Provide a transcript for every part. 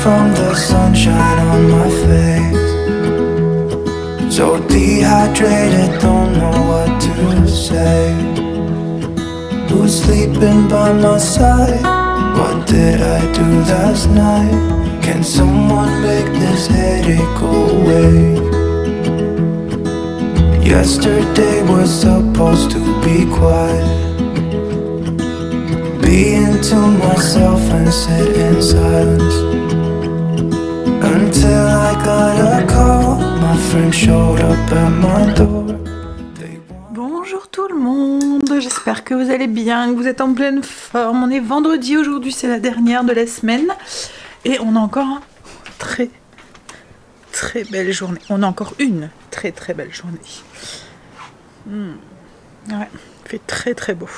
from the sunshine on my face. So dehydrated, don't know what to say. Who's sleeping by my side? What did I do last night? Can someone make this headache go away? Yesterday was supposed to be quiet. Being to myself and sit in silence. Until I got a call, my friend showed up at my door. Bonjour tout le monde, j'espère que vous allez bien, que vous êtes en pleine forme. On est vendredi aujourd'hui, c'est la dernière de la semaine. Et on a encore une très belle journée. On a encore une très belle journée. Ouais, il fait très beau.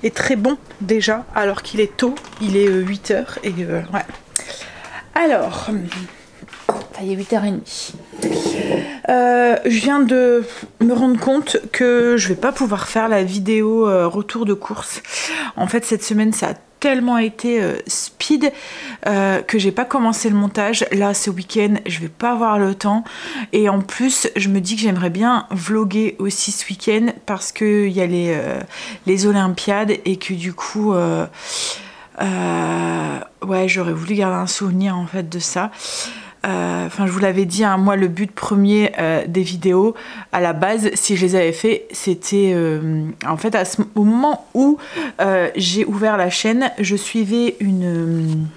Et très bon déjà, alors qu'il est tôt, il est 8 h et ouais. Alors, il est 8 h 30. Je viens de me rendre compte que je vais pas pouvoir faire la vidéo retour de course. En fait, cette semaine, ça a tellement été speed que j'ai pas commencé le montage. Là, ce week-end, je vais pas avoir le temps. Et en plus, je me dis que j'aimerais bien vlogger aussi ce week-end parce qu'il y a les Olympiades et que du coup... ouais, j'aurais voulu garder un souvenir en fait de ça. Enfin, je vous l'avais dit, hein, moi le but premier des vidéos à la base, si je les avais fait, c'était en fait au moment où j'ai ouvert la chaîne, je suivais une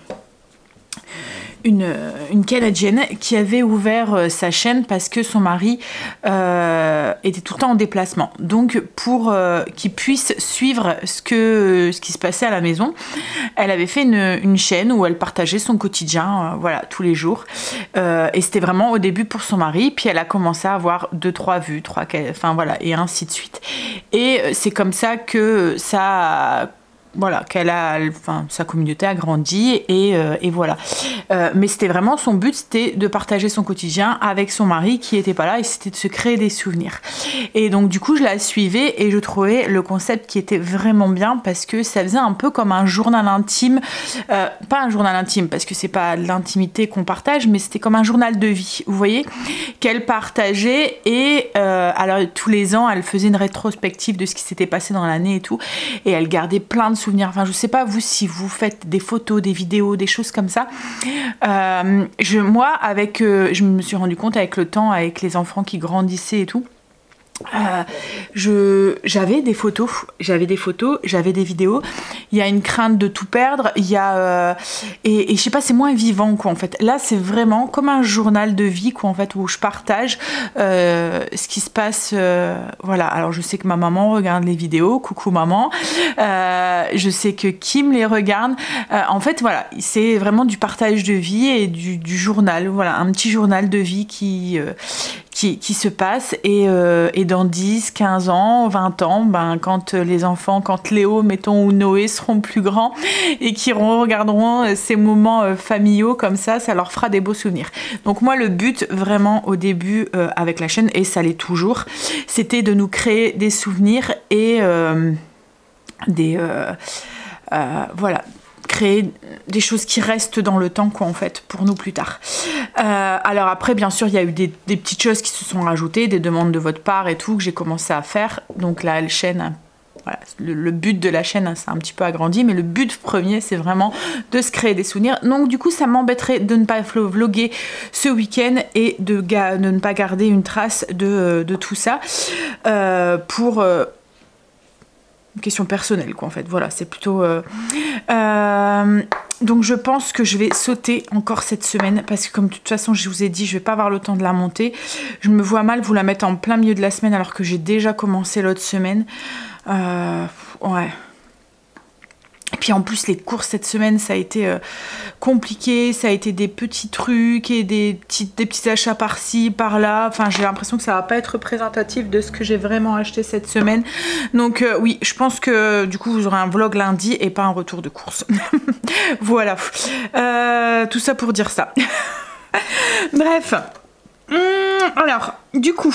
Canadienne qui avait ouvert sa chaîne parce que son mari était tout le temps en déplacement. Donc pour qu'il puisse suivre ce qui se passait à la maison, elle avait fait une chaîne où elle partageait son quotidien, voilà, tous les jours. Et c'était vraiment au début pour son mari, puis elle a commencé à avoir 2-3 vues, enfin voilà, et ainsi de suite. Et c'est comme ça que ça... Voilà, enfin, sa communauté a grandi et voilà. Mais c'était vraiment son but, c'était de partager son quotidien avec son mari qui était pas là et c'était de se créer des souvenirs. Et donc du coup, je la suivais et je trouvais le concept qui était vraiment bien parce que ça faisait un peu comme un journal intime. Pas un journal intime parce que c'est pas l'intimité qu'on partage, mais c'était comme un journal de vie, vous voyez, qu'elle partageait et alors tous les ans, elle faisait une rétrospective de ce qui s'était passé dans l'année et tout et elle gardait plein de souvenirs. Enfin, je sais pas vous si vous faites des photos, des vidéos, des choses comme ça. Moi, je me suis rendu compte avec le temps, avec les enfants qui grandissaient et tout. J'avais des photos, j'avais des vidéos. Il y a une crainte de tout perdre. Il y a et je sais pas, c'est moins vivant quoi en fait. Là, c'est vraiment comme un journal de vie quoi en fait où je partage ce qui se passe. Voilà. Alors je sais que ma maman regarde les vidéos. Coucou maman. Je sais que Kim les regarde. En fait voilà, c'est vraiment du partage de vie et du journal. Voilà, un petit journal de vie qui se passe et dans 10, 15 ans, 20 ans, ben, quand les enfants, quand Léo, mettons, ou Noé seront plus grands et qui regarderont ces moments familiaux comme ça leur fera des beaux souvenirs. Donc moi, le but vraiment au début avec la chaîne, et ça l'est toujours, c'était de nous créer des souvenirs et voilà, créer des choses qui restent dans le temps quoi en fait pour nous plus tard. Alors après bien sûr il y a eu des petites choses qui se sont rajoutées, des demandes de votre part et tout que j'ai commencé à faire. Donc là la chaîne, voilà, le but de la chaîne c'est un petit peu agrandi, mais le but premier c'est vraiment de se créer des souvenirs. Donc du coup ça m'embêterait de ne pas vlogger ce week-end et de ne pas garder une trace de tout ça pour une question personnelle quoi en fait, voilà, c'est plutôt donc je pense que je vais sauter encore cette semaine parce que comme de toute façon je vous ai dit je vais pas avoir le temps de la monter. Je me vois mal vous la mettre en plein milieu de la semaine alors que j'ai déjà commencé l'autre semaine. Ouais. Et puis en plus les courses cette semaine ça a été compliqué, ça a été des petits trucs et des petits achats par-ci, par-là. Enfin j'ai l'impression que ça va pas être représentatif de ce que j'ai vraiment acheté cette semaine. Donc oui, je pense que du coup vous aurez un vlog lundi et pas un retour de course. Voilà. Tout ça pour dire ça. Bref. Alors, du coup,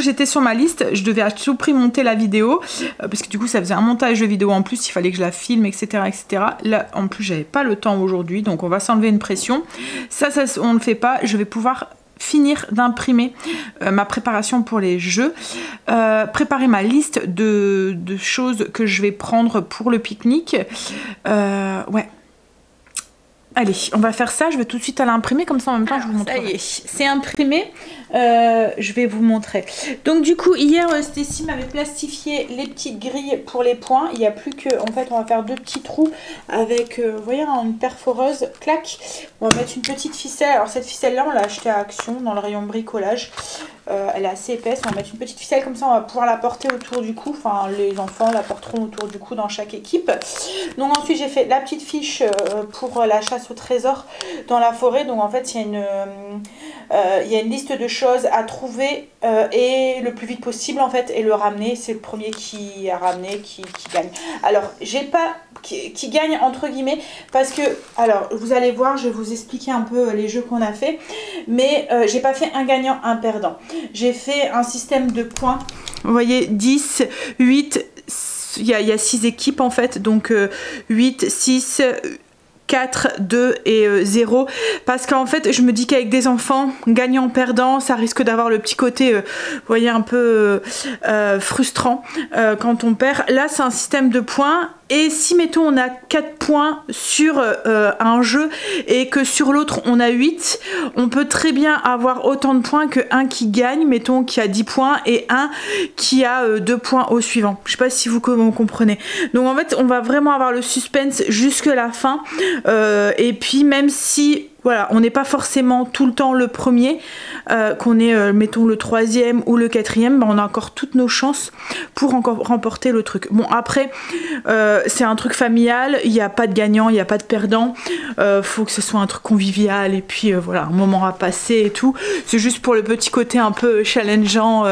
j'étais sur ma liste. Je devais à tout prix monter la vidéo parce que du coup, ça faisait un montage de vidéo en plus. Il fallait que je la filme, etc., etc. Là, en plus, j'avais pas le temps aujourd'hui, donc on va s'enlever une pression. Ça, on ne le fait pas. Je vais pouvoir finir d'imprimer ma préparation pour les jeux, préparer ma liste de choses que je vais prendre pour le pique-nique. Ouais. Allez, on va faire ça, je vais tout de suite aller imprimer, comme ça en même temps je vous montre. Ça y est, c'est imprimé, je vais vous montrer. Donc du coup, hier, Stécie m'avait plastifié les petites grilles pour les points. Il n'y a plus que, en fait, on va faire 2 petits trous avec, vous voyez, une perforeuse, clac. On va mettre une petite ficelle. Alors cette ficelle-là, on l'a achetée à Action, dans le rayon bricolage. Elle est assez épaisse, on va mettre une petite ficelle comme ça, on va pouvoir la porter autour du cou, enfin les enfants la porteront autour du cou dans chaque équipe. Donc ensuite j'ai fait la petite fiche pour la chasse au trésor dans la forêt. Donc en fait il y a une liste de choses à trouver et le plus vite possible en fait, et le ramener. C'est le premier qui a ramené qui gagne. Alors j'ai pas qui gagne entre guillemets parce que, alors vous allez voir, je vais vous expliquer un peu les jeux qu'on a fait, mais j'ai pas fait un gagnant, un perdant. J'ai fait un système de points, vous voyez, 10, 8, il y a 6 équipes en fait, donc 8, 6, 4, 2 et 0, parce qu'en fait je me dis qu'avec des enfants, gagnant, perdant, ça risque d'avoir le petit côté, vous voyez, un peu frustrant quand on perd. Là c'est un système de points, et si mettons on a 4 points sur un jeu et que sur l'autre on a 8, on peut très bien avoir autant de points que un qui gagne, mettons qui a 10 points, et un qui a 2 points au suivant. Je sais pas si vous comprenez. Donc en fait on va vraiment avoir le suspense jusque la fin, et puis même si voilà, on n'est pas forcément tout le temps le premier, qu'on est, mettons, le 3e ou le 4e, ben on a encore toutes nos chances pour encore remporter le truc. Bon, après, c'est un truc familial, il n'y a pas de gagnant, il n'y a pas de perdant, faut que ce soit un truc convivial, et puis voilà, un moment à passer et tout. C'est juste pour le petit côté un peu challengeant,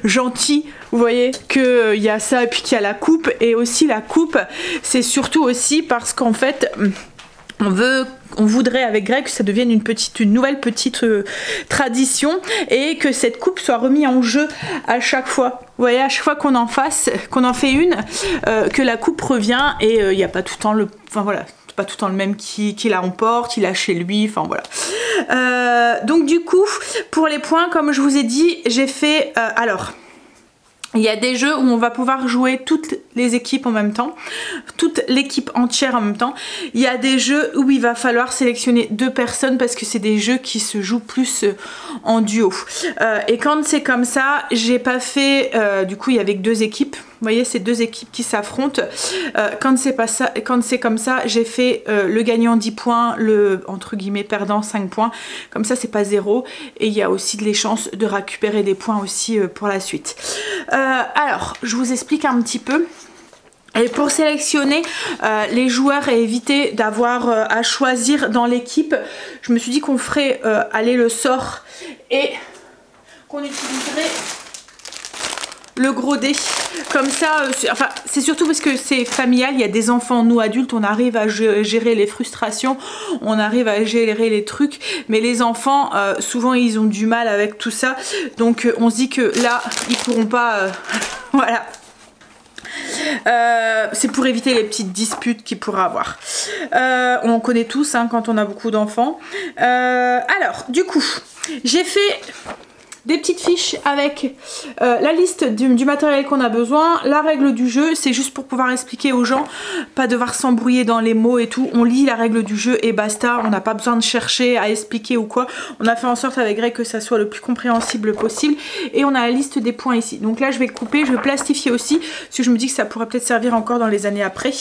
gentil, vous voyez, qu'il y a ça, et puis qu'il y a la coupe, et aussi la coupe, c'est surtout aussi parce qu'en fait, on voudrait avec Greg que ça devienne une nouvelle petite tradition, et que cette coupe soit remise en jeu à chaque fois. Vous voyez, à chaque fois qu'on en fait une, que la coupe revient, et il n'y a pas tout le temps enfin voilà, pas tout le temps le même qui la remporte, il a chez lui, enfin voilà. Donc du coup, pour les points, comme je vous ai dit, j'ai fait, alors, il y a des jeux où on va pouvoir jouer toutes les équipes en même temps, toute l'équipe entière en même temps. Il y a des jeux où il va falloir sélectionner 2 personnes parce que c'est des jeux qui se jouent plus en duo. Et quand c'est comme ça, j'ai pas fait, du coup il y avait que 2 équipes. Vous voyez, c'est 2 équipes qui s'affrontent. Quand c'est comme ça, j'ai fait le gagnant 10 points, le entre guillemets perdant 5 points. Comme ça, c'est pas 0. Et il y a aussi les chances de récupérer des points aussi pour la suite. Alors, je vous explique un petit peu. Et pour sélectionner les joueurs et éviter d'avoir à choisir dans l'équipe, je me suis dit qu'on ferait aller le sort et qu'on utiliserait le gros dé. Comme ça, enfin c'est surtout parce que c'est familial, il y a des enfants, nous adultes on arrive à gérer les frustrations, on arrive à gérer les trucs, mais les enfants souvent ils ont du mal avec tout ça, donc on se dit que là ils pourront pas, voilà. C'est pour éviter les petites disputes qu'il pourra avoir. On connaît tous hein, quand on a beaucoup d'enfants. Alors du coup j'ai fait des petites fiches avec la liste du matériel qu'on a besoin, la règle du jeu, c'est juste pour pouvoir expliquer aux gens, pas devoir s'embrouiller dans les mots et tout. On lit la règle du jeu et basta, on n'a pas besoin de chercher à expliquer ou quoi. On a fait en sorte avec Greg que ça soit le plus compréhensible possible, et on a la liste des points ici. Donc là je vais couper, je vais plastifier aussi, parce que je me dis que ça pourrait peut-être servir encore dans les années après.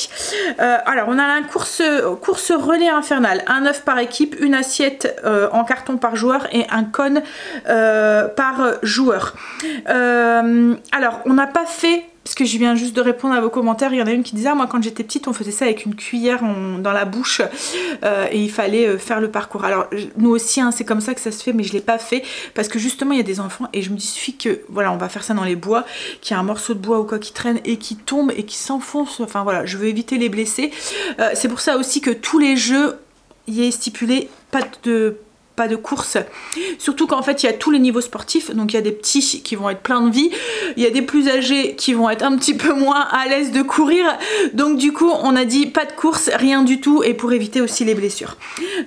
Alors on a la course relais infernal, un œuf par équipe, une assiette en carton par joueur et un cône par joueur. Alors on n'a pas fait, parce que je viens juste de répondre à vos commentaires, il y en a une qui disait ah, moi quand j'étais petite on faisait ça avec une cuillère dans la bouche et il fallait faire le parcours. Alors nous aussi hein, c'est comme ça que ça se fait, mais je l'ai pas fait parce que justement il y a des enfants et je me dis suffit que voilà on va faire ça dans les bois, qu'il y a un morceau de bois ou quoi qui traîne et qui tombe et qui s'enfonce, enfin voilà, je veux éviter les blessés. C'est pour ça aussi que tous les jeux y est stipulé pas de pas de course, surtout qu'en fait il y a tous les niveaux sportifs, donc il y a des petits qui vont être pleins de vie, il y a des plus âgés qui vont être un petit peu moins à l'aise de courir, donc du coup on a dit pas de course, rien du tout, et pour éviter aussi les blessures.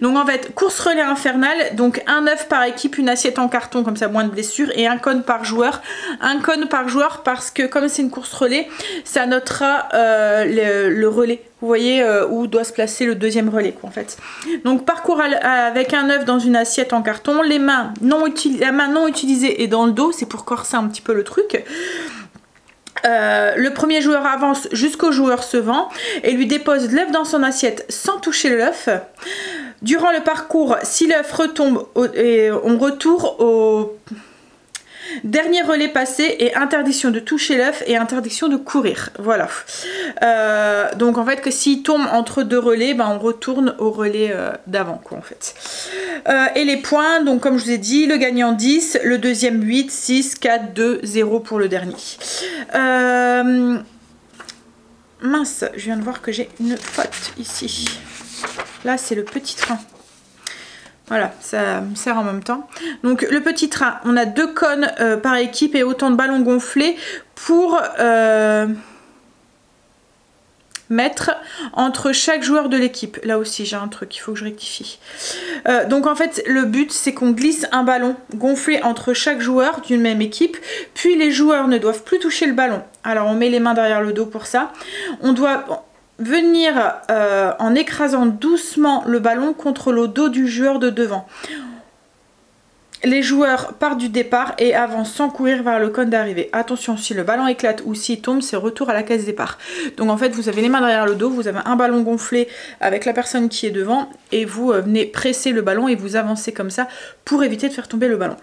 Donc en fait course relais infernale, donc un œuf par équipe, une assiette en carton, comme ça moins de blessures, et un cône par joueur. Un cône par joueur parce que comme c'est une course relais, ça notera le relais. Vous voyez où doit se placer le deuxième relais quoi, en fait. Donc parcours avec un œuf dans une assiette en carton, la main non utilisée est dans le dos, c'est pour corser un petit peu le truc. Le premier joueur avance jusqu'au joueur suivant et lui dépose l'œuf dans son assiette sans toucher l'œuf. Durant le parcours, si l'œuf retombe, on retourne au dernier relais passé et interdiction de toucher l'œuf et interdiction de courir. Voilà. Donc en fait que s'il tombe entre deux relais, ben, on retourne au relais d'avant quoi en fait. Et les points, donc comme je vous ai dit, le gagnant 10, le deuxième 8, 6, 4, 2, 0 pour le dernier. Mince, je viens de voir que j'ai une faute ici. Là c'est le petit train. Voilà, ça me sert en même temps. Donc le petit train, on a 2 cônes par équipe et autant de ballons gonflés pour mettre entre chaque joueur de l'équipe. Là aussi j'ai un truc, il faut que je rectifie. Donc en fait le but c'est qu'on glisse un ballon gonflé entre chaque joueur d'une même équipe, puis les joueurs ne doivent plus toucher le ballon. Alors on met les mains derrière le dos pour ça. On doit venir en écrasant doucement le ballon contre le dos du joueur de devant. Les joueurs partent du départ et avancent sans courir vers le cône d'arrivée. Attention, si le ballon éclate ou s'il tombe, c'est retour à la case départ. Donc en fait, vous avez les mains derrière le dos, vous avez un ballon gonflé avec la personne qui est devant et vous venez presser le ballon et vous avancez comme ça pour éviter de faire tomber le ballon.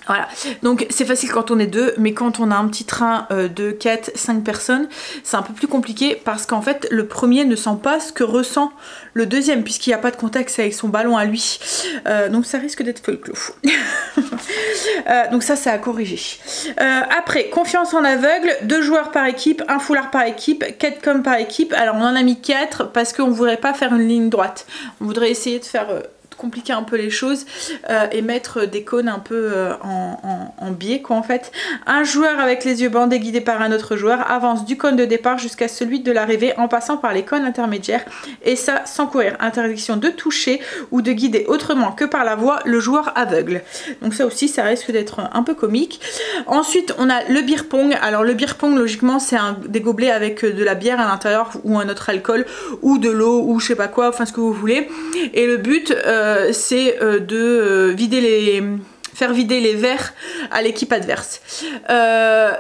Voilà, donc c'est facile quand on est 2, mais quand on a un petit train de 4, 5 personnes, c'est un peu plus compliqué parce qu'en fait le premier ne sent pas ce que ressent le deuxième puisqu'il n'y a pas de contact avec son ballon à lui. Donc ça risque d'être folklore. Donc ça c'est à corriger. Après, confiance en aveugle, 2 joueurs par équipe, un foulard par équipe, 4 coms par équipe. Alors on en a mis 4 parce qu'on ne voudrait pas faire une ligne droite. On voudrait essayer de faire... compliquer un peu les choses et mettre des cônes un peu en biais quoi en fait. Un joueur avec les yeux bandés guidé par un autre joueur avance du cône de départ jusqu'à celui de l'arrivée en passant par les cônes intermédiaires et ça sans courir. Interdiction de toucher ou de guider autrement que par la voix le joueur aveugle. Donc ça aussi ça risque d'être un peu comique. Ensuite on a le beer pong. Alors le beer pong logiquement c'est des gobelets avec de la bière à l'intérieur ou un autre alcool ou de l'eau ou je sais pas quoi, enfin ce que vous voulez. Et le but c'est de faire vider les verres à l'équipe adverse.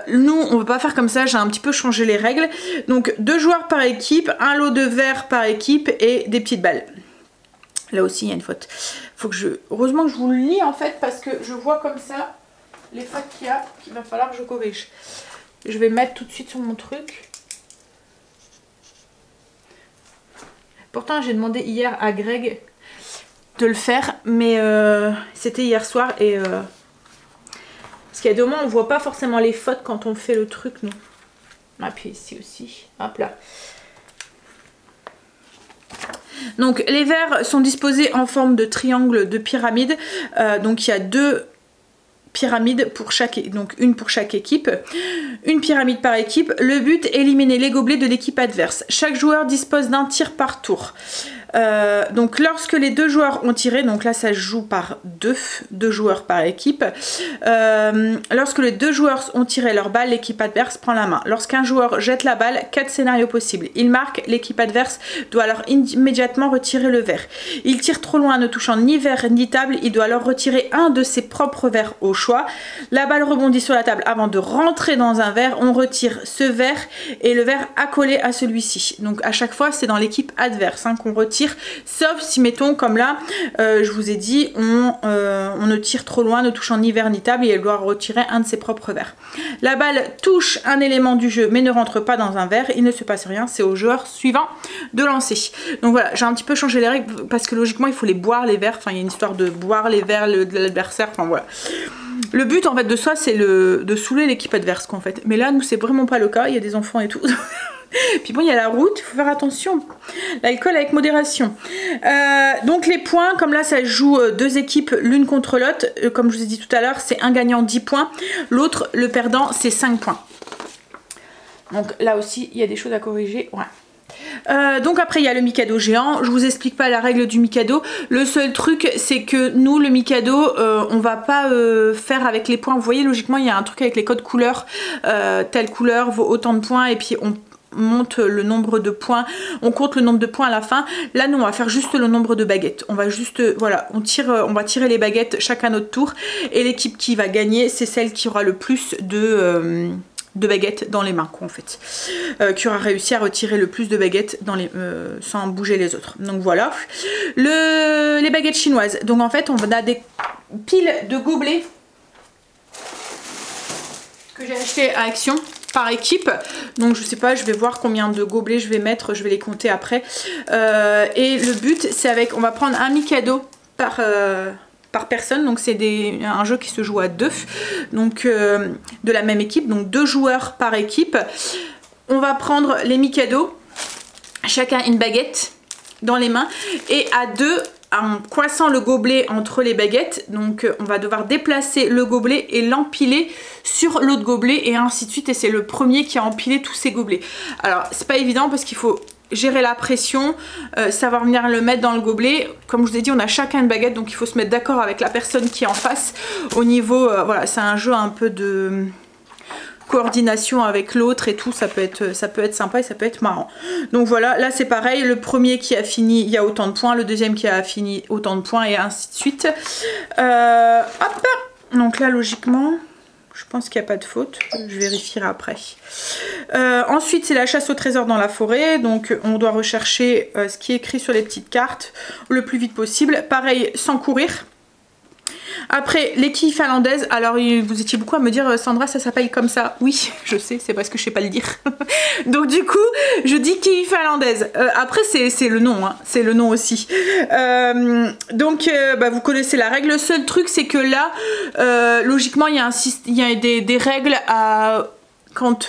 Nous on ne peut pas faire comme ça, j'ai un petit peu changé les règles. Donc 2 joueurs par équipe, un lot de verres par équipe et des petites balles. Là aussi il y a une faute. Faut que heureusement que je vous le lis en fait parce que je vois comme ça les fautes qu'il va falloir que je corrige. Je vais mettre tout de suite sur mon truc. Pourtant j'ai demandé hier à Greg de le faire, mais c'était hier soir et parce qu'il y a des moments on voit pas forcément les fautes quand on fait le truc nous. Ah puis ici aussi, hop là. Donc les verres sont disposés en forme de triangle de pyramide, donc il y a 2 pyramides pour chaque, donc une pour chaque équipe, une pyramide par équipe. Le but est éliminer les gobelets de l'équipe adverse. Chaque joueur dispose d'un tir par tour. Donc lorsque les 2 joueurs ont tiré, donc là ça se joue par 2 joueurs par équipe, lorsque les 2 joueurs ont tiré leur balle, l'équipe adverse prend la main. Lorsqu'un joueur jette la balle, 4 scénarios possibles. Il marque, l'équipe adverse doit alors immédiatement retirer le verre. Il tire trop loin ne touchant ni verre ni table, il doit alors retirer un de ses propres verres au choix. La balle rebondit sur la table avant de rentrer dans un verre, on retire ce verre et le verre accolé à celui-ci. Donc à chaque fois c'est dans l'équipe adverse hein, qu'on retire, sauf si mettons comme là je vous ai dit on ne tire trop loin ne touchant ni verre ni table et elle doit retirer un de ses propres verres. La balle touche un élément du jeu mais ne rentre pas dans un verre, il ne se passe rien, c'est au joueur suivant de lancer. Donc voilà, j'ai un petit peu changé les règles parce que logiquement il faut les boire les verres, enfin il y a une histoire de boire les verres de l'adversaire, enfin voilà. Le but en fait de ça c'est de saouler l'équipe adverse qu'en fait, mais là nous c'est vraiment pas le cas, il y a des enfants et tout. Puis bon, il y a la route, il faut faire attention. L'alcool avec modération. Donc les points, comme là ça joue 2 équipes l'une contre l'autre. Comme je vous ai dit tout à l'heure, c'est un gagnant 10 points. L'autre, le perdant, c'est 5 points. Donc là aussi, il y a des choses à corriger. Ouais. Donc après il y a le Mikado géant. Je vous explique pas la règle du Mikado. Le seul truc c'est que nous le Mikado on va pas faire avec les points. Vous voyez logiquement il y a un truc avec les codes couleurs. Telle couleur vaut autant de points et puis on monte le nombre de points, on compte le nombre de points à la fin. Là nous on va faire juste le nombre de baguettes. On va juste voilà, on va tirer les baguettes chacun notre tour et l'équipe qui va gagner c'est celle qui aura le plus de baguettes dans les mains quoi, en fait, qui aura réussi à retirer le plus de baguettes dans les, sans bouger les autres. Donc voilà les baguettes chinoises. Donc en fait on a des piles de gobelets que j'ai acheté à Action par équipe, donc je sais pas, je vais voir combien de gobelets je vais mettre, je vais les compter après. Et le but c'est avec, on va prendre un Mikado par personne, donc c'est un jeu qui se joue à 2, donc de la même équipe, donc 2 joueurs par équipe. On va prendre les Mikado, chacun une baguette dans les mains, et à 2, en coincant le gobelet entre les baguettes, donc on va devoir déplacer le gobelet et l'empiler sur l'autre gobelet et ainsi de suite, et c'est le premier qui a empilé tous ces gobelets. Alors c'est pas évident parce qu'il faut gérer la pression, savoir venir le mettre dans le gobelet. Comme je vous ai dit, on a chacun une baguette, donc il faut se mettre d'accord avec la personne qui est en face au niveau, voilà, c'est un jeu un peu de coordination avec l'autre et tout, ça peut être sympa et ça peut être marrant. Donc voilà, là c'est pareil, le premier qui a fini, il y a autant de points, le deuxième qui a fini autant de points et ainsi de suite. Hop, donc là logiquement, je pense qu'il n'y a pas de faute, je vérifierai après. Ensuite c'est la chasse au trésor dans la forêt, donc on doit rechercher ce qui est écrit sur les petites cartes le plus vite possible, pareil sans courir. Après les quilles finlandaises, alors vous étiez beaucoup à me dire Sandra ça s'appelle comme ça. Oui je sais, c'est parce que je sais pas le dire. Donc du coup je dis quilles finlandaises. Après c'est le nom, hein. C'est le nom aussi. Donc bah, vous connaissez la règle. Le seul truc c'est que là logiquement il y a des règles à quand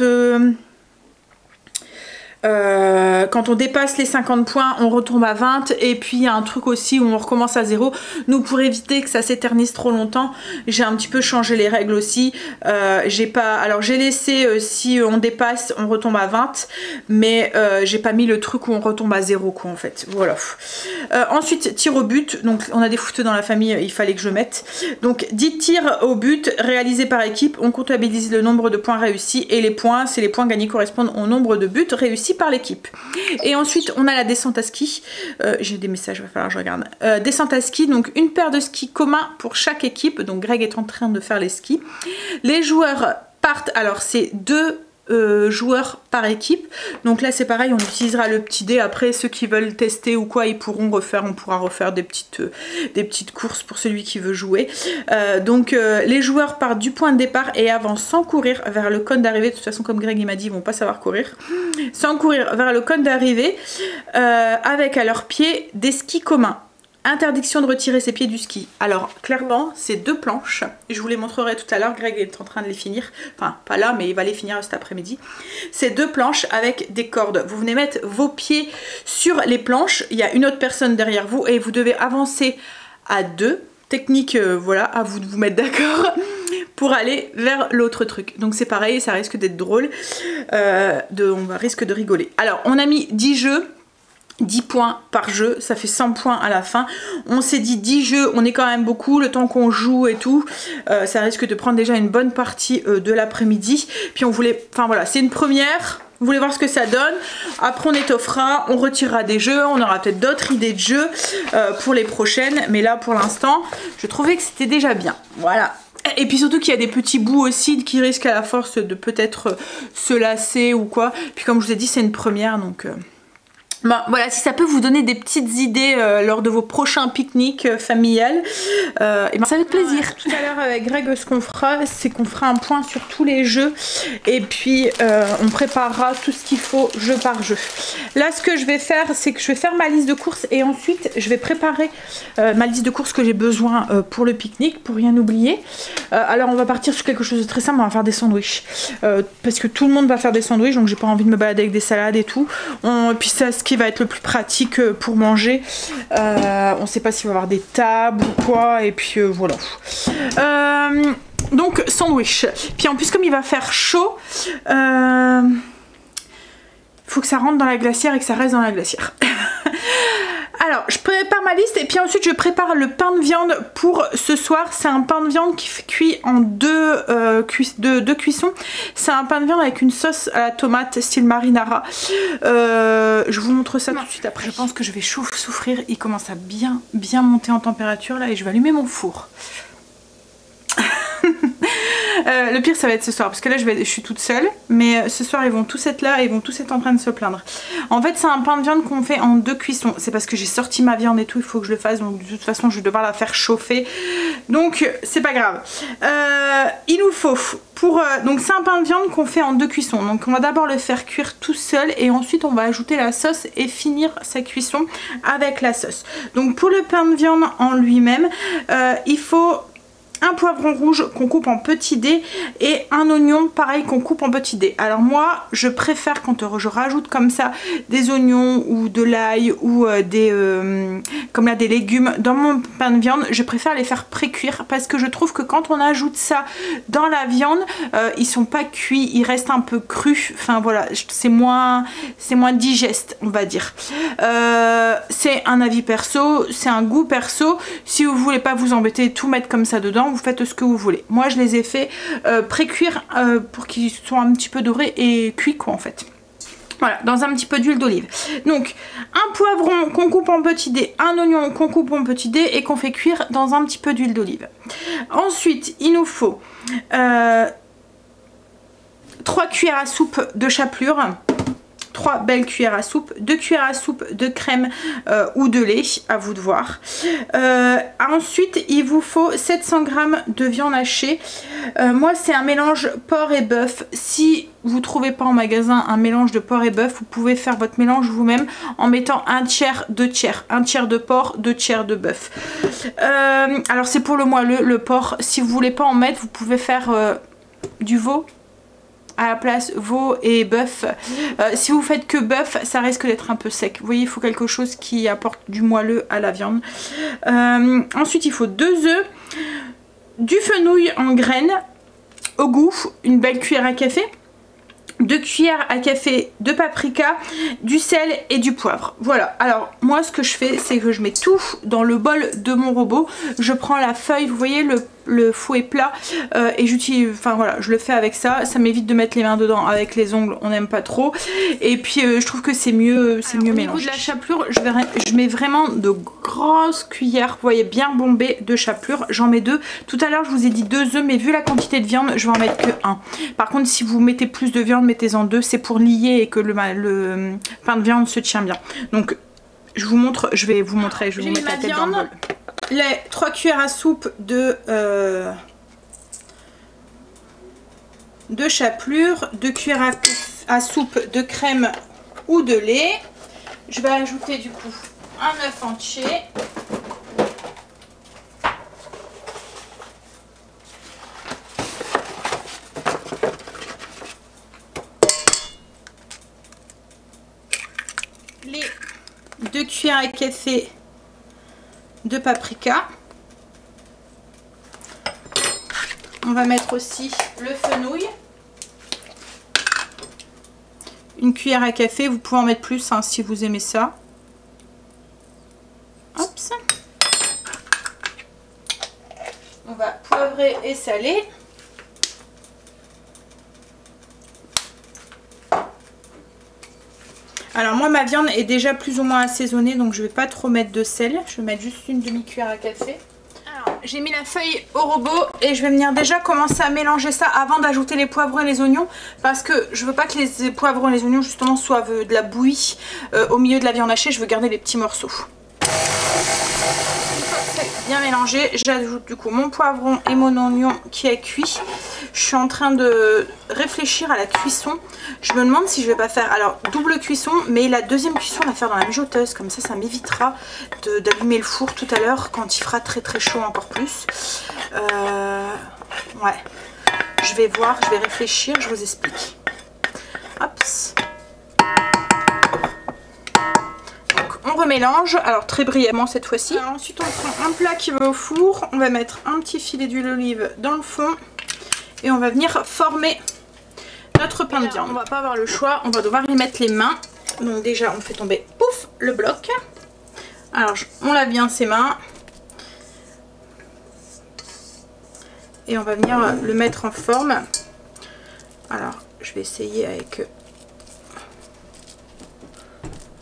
on dépasse les 50 points, on retombe à 20, et puis il y a un truc aussi où on recommence à 0. Nous, pour éviter que ça s'éternise trop longtemps, j'ai un petit peu changé les règles aussi. J'ai laissé si on dépasse, on retombe à 20, mais j'ai pas mis le truc où on retombe à 0 quoi en fait. Voilà. Ensuite, tir au but. Donc on a des footeux dans la famille, il fallait que je mette. Donc 10 tirs au but réalisés par équipe, on comptabilise le nombre de points réussis et les points, c'est les points gagnés correspondent au nombre de buts réussis par l'équipe. Et ensuite on a la descente à ski. J'ai des messages, il va falloir que je regarde. Descente à ski, donc une paire de skis communs pour chaque équipe. Donc Greg est en train de faire les skis. Les joueurs partent, alors c'est 2 joueurs par équipe, donc là c'est pareil, on utilisera le petit dé. Après ceux qui veulent tester ou quoi, ils pourront refaire, on pourra refaire des petites courses pour celui qui veut jouer. Donc les joueurs partent du point de départ et avancent sans courir vers le cône d'arrivée. De toute façon comme Greg il m'a dit, ils vont pas savoir courir. Sans courir vers le cône d'arrivée avec à leurs pieds des skis communs. Interdiction de retirer ses pieds du ski. Alors clairement c'est 2 planches, je vous les montrerai tout à l'heure, Greg est en train de les finir, enfin pas là mais il va les finir cet après-midi. C'est 2 planches avec des cordes, vous venez mettre vos pieds sur les planches, il y a une autre personne derrière vous et vous devez avancer à 2, technique voilà, à vous de vous mettre d'accord pour aller vers l'autre truc. Donc c'est pareil, ça risque d'être drôle, on risque de rigoler. Alors on a mis 10 jeux, 10 points par jeu, ça fait 100 points à la fin. On s'est dit 10 jeux, on est quand même beaucoup, le temps qu'on joue et tout, ça risque de prendre déjà une bonne partie de l'après-midi. Puis on voulait, enfin voilà, c'est une première, vous voulez voir ce que ça donne. Après on étoffera, on retirera des jeux, on aura peut-être d'autres idées de jeux pour les prochaines. Mais là pour l'instant, je trouvais que c'était déjà bien, voilà. Et puis surtout qu'il y a des petits bouts aussi qui risquent à la force de peut-être se lasser ou quoi. Puis comme je vous ai dit, c'est une première, donc Bon, voilà, si ça peut vous donner des petites idées lors de vos prochains pique-niques familiales, et ben ça va être plaisir. Tout à l'heure avec Greg, ce qu'on fera, c'est qu'on fera un point sur tous les jeux et puis on préparera tout ce qu'il faut jeu par jeu. Là, ce que je vais faire, c'est que je vais faire ma liste de courses et ensuite je vais préparer ma liste de courses que j'ai besoin pour le pique-nique, pour rien oublier. Alors on va partir sur quelque chose de très simple, on va faire des sandwichs parce que tout le monde va faire des sandwichs, donc j'ai pas envie de me balader avec des salades et tout. Et puis ça, ce qui va être le plus pratique pour manger. On sait pas s'il va y avoir des tables ou quoi, et puis voilà. Donc sandwich. Puis en plus comme il va faire chaud, faut que ça rentre dans la glacière et que ça reste dans la glacière. Alors, je prépare ma liste et puis ensuite je prépare le pain de viande pour ce soir. C'est un pain de viande qui cuit en deux cuissons. C'est un pain de viande avec une sauce à la tomate style marinara. Je vous montre ça tout de suite après. Je pense que je vais souffrir. Il commence à bien monter en température là et je vais allumer mon four. Le pire ça va être ce soir parce que là je suis toute seule, mais ce soir ils vont tous être là et ils vont tous être en train de se plaindre. En fait c'est un pain de viande qu'on fait en deux cuissons, c'est parce que j'ai sorti ma viande et tout, il faut que je le fasse, donc de toute façon je vais devoir la faire chauffer, donc c'est pas grave. Il nous faut donc c'est un pain de viande qu'on fait en deux cuissons, donc on va d'abord le faire cuire tout seul et ensuite on va ajouter la sauce et finir sa cuisson avec la sauce. Donc pour le pain de viande en lui-même, il faut un poivron rouge qu'on coupe en petits dés et un oignon pareil qu'on coupe en petits dés. Alors moi je préfère quand je rajoute comme ça des oignons ou de l'ail ou comme là des légumes dans mon pain de viande, je préfère les faire pré-cuire parce que je trouve que quand on ajoute ça dans la viande, ils sont pas cuits, ils restent un peu crus, enfin voilà, c'est moins digeste on va dire. C'est un avis perso, c'est un goût perso, si vous voulez pas vous embêter tout mettre comme ça dedans, vous faites ce que vous voulez. Moi je les ai fait pré-cuire pour qu'ils soient un petit peu dorés et cuits quoi en fait. Voilà, dans un petit peu d'huile d'olive. Donc un poivron qu'on coupe en petits dés, un oignon qu'on coupe en petits dés et qu'on fait cuire dans un petit peu d'huile d'olive. Ensuite il nous faut 3 cuillères à soupe de chapelure, 3 belles cuillères à soupe, 2 cuillères à soupe de crème ou de lait, à vous de voir. Ensuite, il vous faut 700 g de viande hachée. Moi, c'est un mélange porc et bœuf. Si vous ne trouvez pas en magasin un mélange de porc et bœuf, vous pouvez faire votre mélange vous-même en mettant un tiers, 2 tiers. Un tiers de porc, 2 tiers de bœuf. Alors, c'est pour le moelleux, le porc. Si vous ne voulez pas en mettre, vous pouvez faire du veau à la place, veau et bœuf. Si vous faites que bœuf, ça risque d'être un peu sec. Vous voyez, il faut quelque chose qui apporte du moelleux à la viande. Ensuite, il faut 2 œufs, du fenouil en graines, au goût, une belle cuillère à café, 2 cuillères à café de paprika, du sel et du poivre. Voilà, alors moi ce que je fais, c'est que je mets tout dans le bol de mon robot. Je prends la feuille, vous voyez le fouet plat et j'utilise, enfin voilà, je le fais avec ça. Ça m'évite de mettre les mains dedans avec les ongles, on n'aime pas trop. Et puis je trouve que c'est mieux mélangé. Au niveau de la chapelure, je mets vraiment de grosses cuillères, vous voyez, bien bombées de chapelure. J'en mets 2. Tout à l'heure je vous ai dit 2 œufs, mais vu la quantité de viande, je vais en mettre que 1. Par contre, si vous mettez plus de viande, mettez-en 2. C'est pour lier et que le pain de viande se tient bien. Donc je vous montre, je vais vous montrer, je vais vous mettre la tête dans le bol. Les 3 cuillères à soupe de chapelure, 2 cuillères à soupe de crème ou de lait. Je vais ajouter du coup un œuf entier. Les 2 cuillères à café de paprika. On va mettre aussi le fenouil. Une cuillère à café, vous pouvez en mettre plus hein, si vous aimez ça. Hop. On va poivrer et saler. Alors moi ma viande est déjà plus ou moins assaisonnée, donc je vais pas trop mettre de sel. Je vais mettre juste une demi-cuillère à café. Alors j'ai mis la feuille au robot et je vais venir déjà commencer à mélanger ça avant d'ajouter les poivrons et les oignons, parce que je veux pas que les poivrons et les oignons justement soient de la bouillie au milieu de la viande hachée. Je veux garder les petits morceaux. Bien mélangé, j'ajoute du coup mon poivron et mon oignon qui est cuit. Je suis en train de réfléchir à la cuisson. Je me demande si je vais pas faire alors double cuisson, mais la deuxième cuisson on va faire dans la mijoteuse, comme ça m'évitera d'allumer le four tout à l'heure quand il fera très très chaud encore plus. Ouais, je vais voir, je vais réfléchir, je vous explique. Hop. On remélange, alors très brièvement cette fois-ci. Ensuite on prend un plat qui va au four, on va mettre un petit filet d'huile d'olive dans le fond et on va venir former notre pain de viande. On va pas avoir le choix, on va devoir y mettre les mains. Donc déjà on fait tomber, pouf, le bloc. Alors on lave bien ses mains et on va venir le mettre en forme. Alors je vais essayer avec...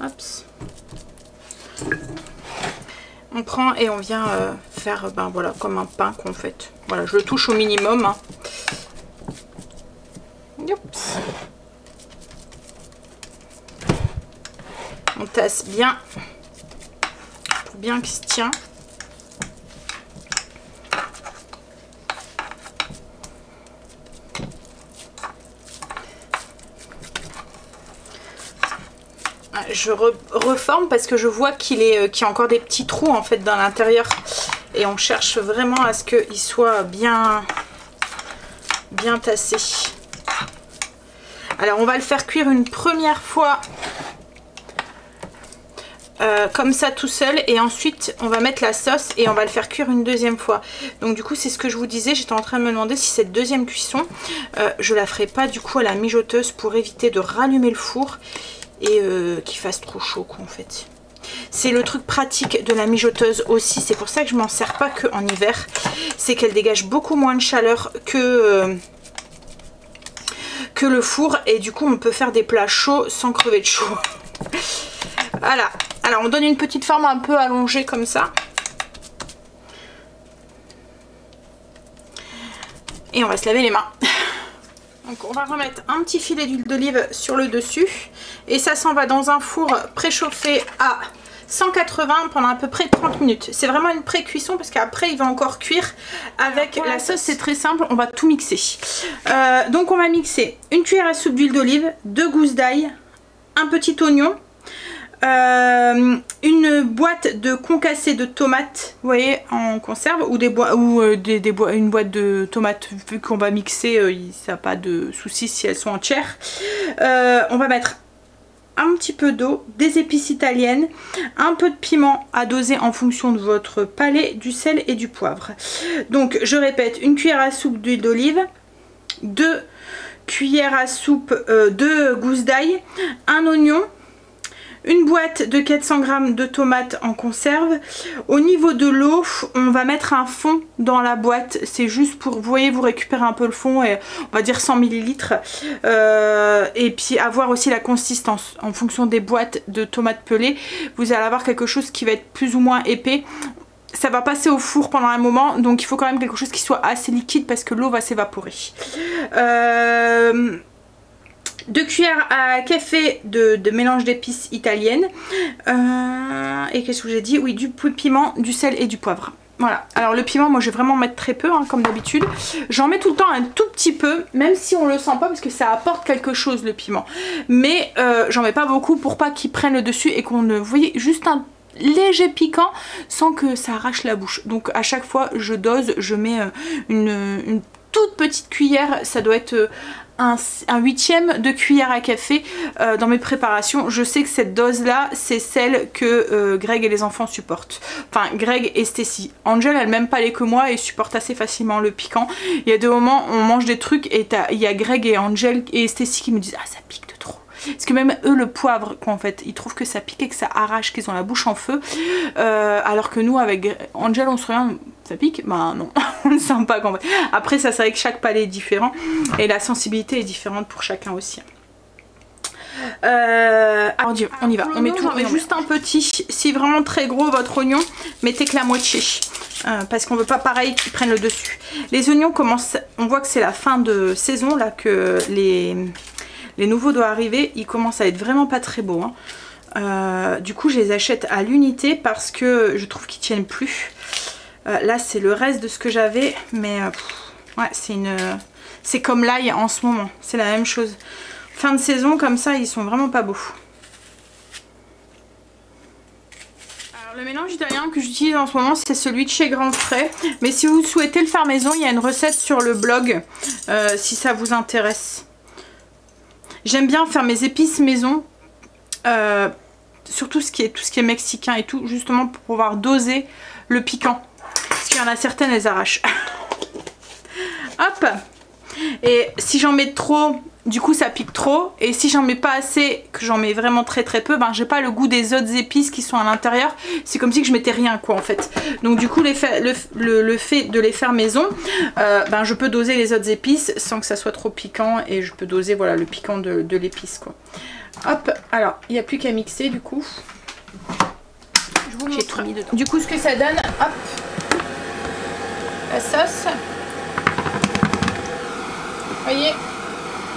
Hop. On prend et on vient faire voilà, comme un pain qu'on fait. Voilà, je le touche au minimum. Hein. On tasse bien pour bien qu'il se tient. Je reforme parce que je vois qu'il y a encore des petits trous en fait dans l'intérieur et on cherche vraiment à ce qu'il soit bien tassé. Alors on va le faire cuire une première fois comme ça tout seul et ensuite on va mettre la sauce et on va le faire cuire une deuxième fois. Donc du coup c'est ce que je vous disais, j'étais en train de me demander si cette deuxième cuisson je la ferai pas du coup à la mijoteuse pour éviter de rallumer le four et qu'il fasse trop chaud quoi en fait. C'est le truc pratique de la mijoteuse aussi, c'est pour ça que je m'en sers pas que en hiver, c'est qu'elle dégage beaucoup moins de chaleur que le four et du coup on peut faire des plats chauds sans crever de chaud. Voilà, alors on donne une petite forme un peu allongée comme ça. Et on va se laver les mains. Donc on va remettre un petit filet d'huile d'olive sur le dessus et ça s'en va dans un four préchauffé à 180 pendant à peu près 30 minutes. C'est vraiment une pré-cuisson parce qu'après il va encore cuire avec la sauce. C'est très simple, on va tout mixer. Donc on va mixer une cuillère à soupe d'huile d'olive, 2 gousses d'ail, un petit oignon, une boîte de concassé de tomates, vous voyez, en conserve, ou une boîte de tomates, vu qu'on va mixer, ça n'a pas de souci si elles sont entières. On va mettre un petit peu d'eau, des épices italiennes, un peu de piment à doser en fonction de votre palais, du sel et du poivre. Donc je répète, une cuillère à soupe d'huile d'olive, 2 cuillères à soupe de gousses d'ail, un oignon, une boîte de 400 g de tomates en conserve. Au niveau de l'eau, on va mettre un fond dans la boîte. C'est juste pour, vous voyez, vous récupérez un peu le fond, et on va dire 100 ml. Et puis avoir aussi la consistance. En fonction des boîtes de tomates pelées, vous allez avoir quelque chose qui va être plus ou moins épais. Ça va passer au four pendant un moment, donc il faut quand même quelque chose qui soit assez liquide parce que l'eau va s'évaporer. 2 cuillères à café de mélange d'épices italiennes. Et qu'est-ce que j'ai dit? Oui, du piment, du sel et du poivre. Voilà. Alors le piment, moi je vais vraiment mettre très peu, hein, comme d'habitude. J'en mets tout le temps un tout petit peu, même si on le sent pas, parce que ça apporte quelque chose le piment. Mais j'en mets pas beaucoup pour pas qu'il prenne le dessus et qu'on ne... Vous voyez, juste un léger piquant sans que ça arrache la bouche. Donc à chaque fois je dose, je mets une toute petite cuillère, ça doit être un 1/8 de cuillère à café dans mes préparations. Je sais que cette dose là c'est celle que Greg et les enfants supportent, enfin Greg et Stacy. Angel elle m'aime pas les que moi et supporte assez facilement le piquant. Il y a des moments on mange des trucs et il y a Greg et Angel et Stacy qui me disent ah ça pique de trop. Parce que même eux le poivre quoi, en fait ils trouvent que ça pique et que ça arrache, qu'ils ont la bouche en feu, alors que nous avec Angel on se regarde, ça pique? Bah non, on ne sent pas quand même. Après ça c'est vrai que chaque palais est différent et la sensibilité est différente pour chacun aussi. Alors on y va, on met tout. On met juste un petit. Si vraiment très gros votre oignon, mettez que la moitié. Parce qu'on veut pas pareil qu'ils prennent le dessus. Les oignons commencent, on voit que c'est la fin de saison là, que les nouveaux doivent arriver. Ils commencent à être vraiment pas très beaux. Hein. Du coup je les achète à l'unité parce que je trouve qu'ils tiennent plus. Là c'est le reste de ce que j'avais, mais ouais c'est comme l'ail en ce moment, c'est la même chose. Fin de saison comme ça, ils sont vraiment pas beaux. Alors le mélange italien que j'utilise en ce moment, c'est celui de chez Grand Frais. Mais si vous souhaitez le faire maison, il y a une recette sur le blog si ça vous intéresse. J'aime bien faire mes épices maison, surtout tout ce qui est mexicain et tout, justement pour pouvoir doser le piquant. Parce qu'il y en a certaines, elles arrachent. Hop! Et si j'en mets trop, du coup ça pique trop. Et si j'en mets pas assez, que j'en mets vraiment très peu, ben j'ai pas le goût des autres épices qui sont à l'intérieur. C'est comme si je mettais rien quoi en fait. Donc du coup le fait de les faire maison, ben je peux doser les autres épices sans que ça soit trop piquant. Et je peux doser voilà le piquant de l'épice quoi. Hop, alors il n'y a plus qu'à mixer du coup. J'ai tout mis dedans. Du coup ce que ça donne, hop, la sauce. Vous voyez,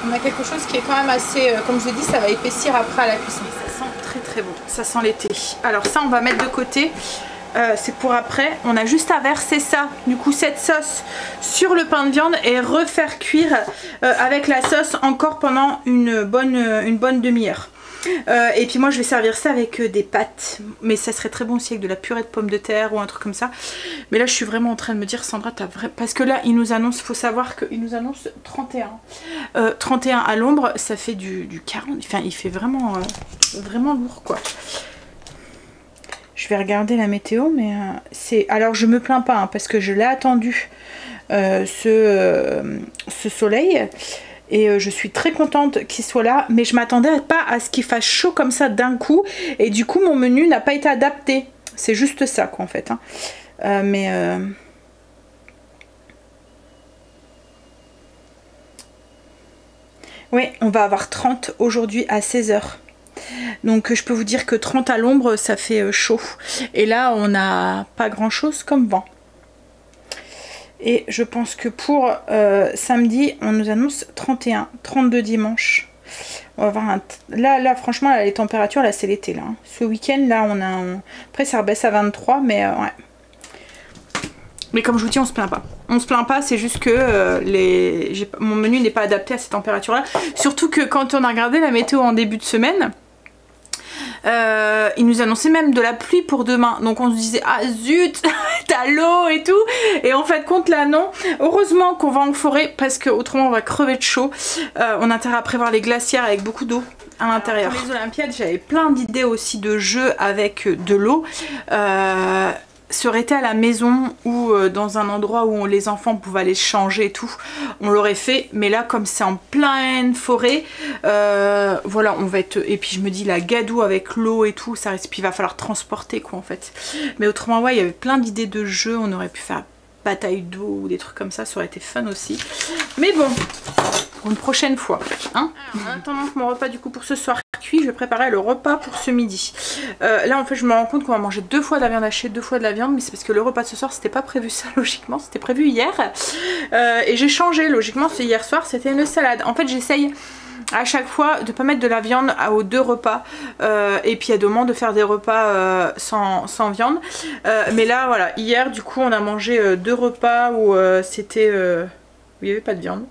on a quelque chose qui est quand même assez, comme je vous ai dit, ça va épaissir après à la cuisson. Ça sent très bon, ça sent l'été. Alors ça on va mettre de côté, c'est pour après. On a juste à verser ça, du coup cette sauce sur le pain de viande et refaire cuire avec la sauce encore pendant une bonne demi-heure. Et puis moi je vais servir ça avec des pâtes, mais ça serait très bon aussi avec de la purée de pommes de terre ou un truc comme ça. Mais là je suis vraiment en train de me dire Sandra t'as vrai, parce que là il nous annonce, faut savoir qu'il nous annonce 31 31 à l'ombre, ça fait du 40, enfin il fait vraiment lourd quoi. Je vais regarder la météo, mais c'est, alors je me plains pas hein, parce que je l'ai attendu ce soleil. Et je suis très contente qu'il soit là, mais je m'attendais pas à ce qu'il fasse chaud comme ça d'un coup. Et du coup mon menu n'a pas été adapté. C'est juste ça quoi en fait. Hein. Oui, on va avoir 30 aujourd'hui à 16 h. Donc je peux vous dire que 30 à l'ombre ça fait chaud. Et là on n'a pas grand chose comme vent. Et je pense que pour samedi, on nous annonce 31, 32 dimanche. On va avoir un... Là franchement, là, les températures, là, c'est l'été. Là. Hein. Ce week-end, là, on a... Après, ça rebaisse à 23, mais ouais. Mais comme je vous dis, on se plaint pas. On se plaint pas, c'est juste que mon menu n'est pas adapté à ces températures-là. Surtout que quand on a regardé la météo en début de semaine... il nous annonçait même de la pluie pour demain, donc on se disait ah zut t'as l'eau et tout, et en fait compte là non. Heureusement qu'on va en forêt parce que autrement on va crever de chaud. On a intérêt à prévoir les glacières avec beaucoup d'eau à l'intérieur. Pour les Olympiades j'avais plein d'idées aussi de jeux avec de l'eau. Ça aurait été à la maison ou dans un endroit où les enfants pouvaient aller changer et tout, on l'aurait fait, mais là comme c'est en pleine forêt, voilà on va être, et puis je me dis la gadoue avec l'eau et tout, ça risque, puis il va falloir transporter quoi en fait, mais autrement ouais il y avait plein d'idées de jeux, on aurait pu faire bataille d'eau ou des trucs comme ça aurait été fun aussi, mais bon pour une prochaine fois hein. Alors, en attendant que mon repas du coup pour ce soir cuit, je vais préparer le repas pour ce midi. Là en fait je me rends compte qu'on va manger 2 fois de la viande hachée, 2 fois de la viande, mais c'est parce que le repas de ce soir c'était pas prévu ça logiquement, c'était prévu hier et j'ai changé logiquement, c'est hier soir c'était une salade. En fait j'essaye à chaque fois de pas mettre de la viande aux 2 repas et puis à deux moments de faire des repas sans viande, mais là voilà hier du coup on a mangé 2 repas où c'était où il n'y avait pas de viande.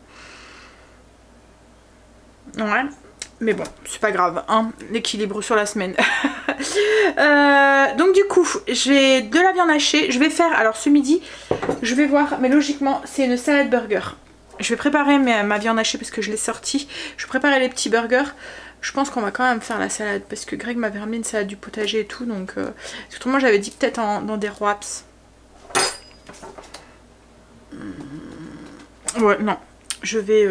Ouais, mais bon, c'est pas grave, hein, l'équilibre sur la semaine. Donc du coup, j'ai de la viande hachée, je vais faire, alors ce midi, je vais voir, mais logiquement, c'est une salade burger. Je vais préparer ma viande hachée parce que je l'ai sortie, je vais préparer les petits burgers. Je pense qu'on va quand même faire la salade parce que Greg m'avait ramené une salade du potager et tout, donc... Autrement, j'avais dit peut-être dans des wraps. Ouais, non. Je vais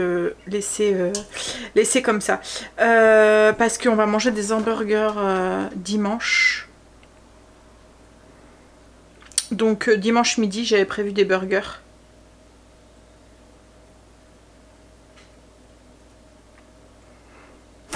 laisser comme ça. Parce qu'on va manger des hamburgers dimanche. Donc dimanche midi, j'avais prévu des burgers.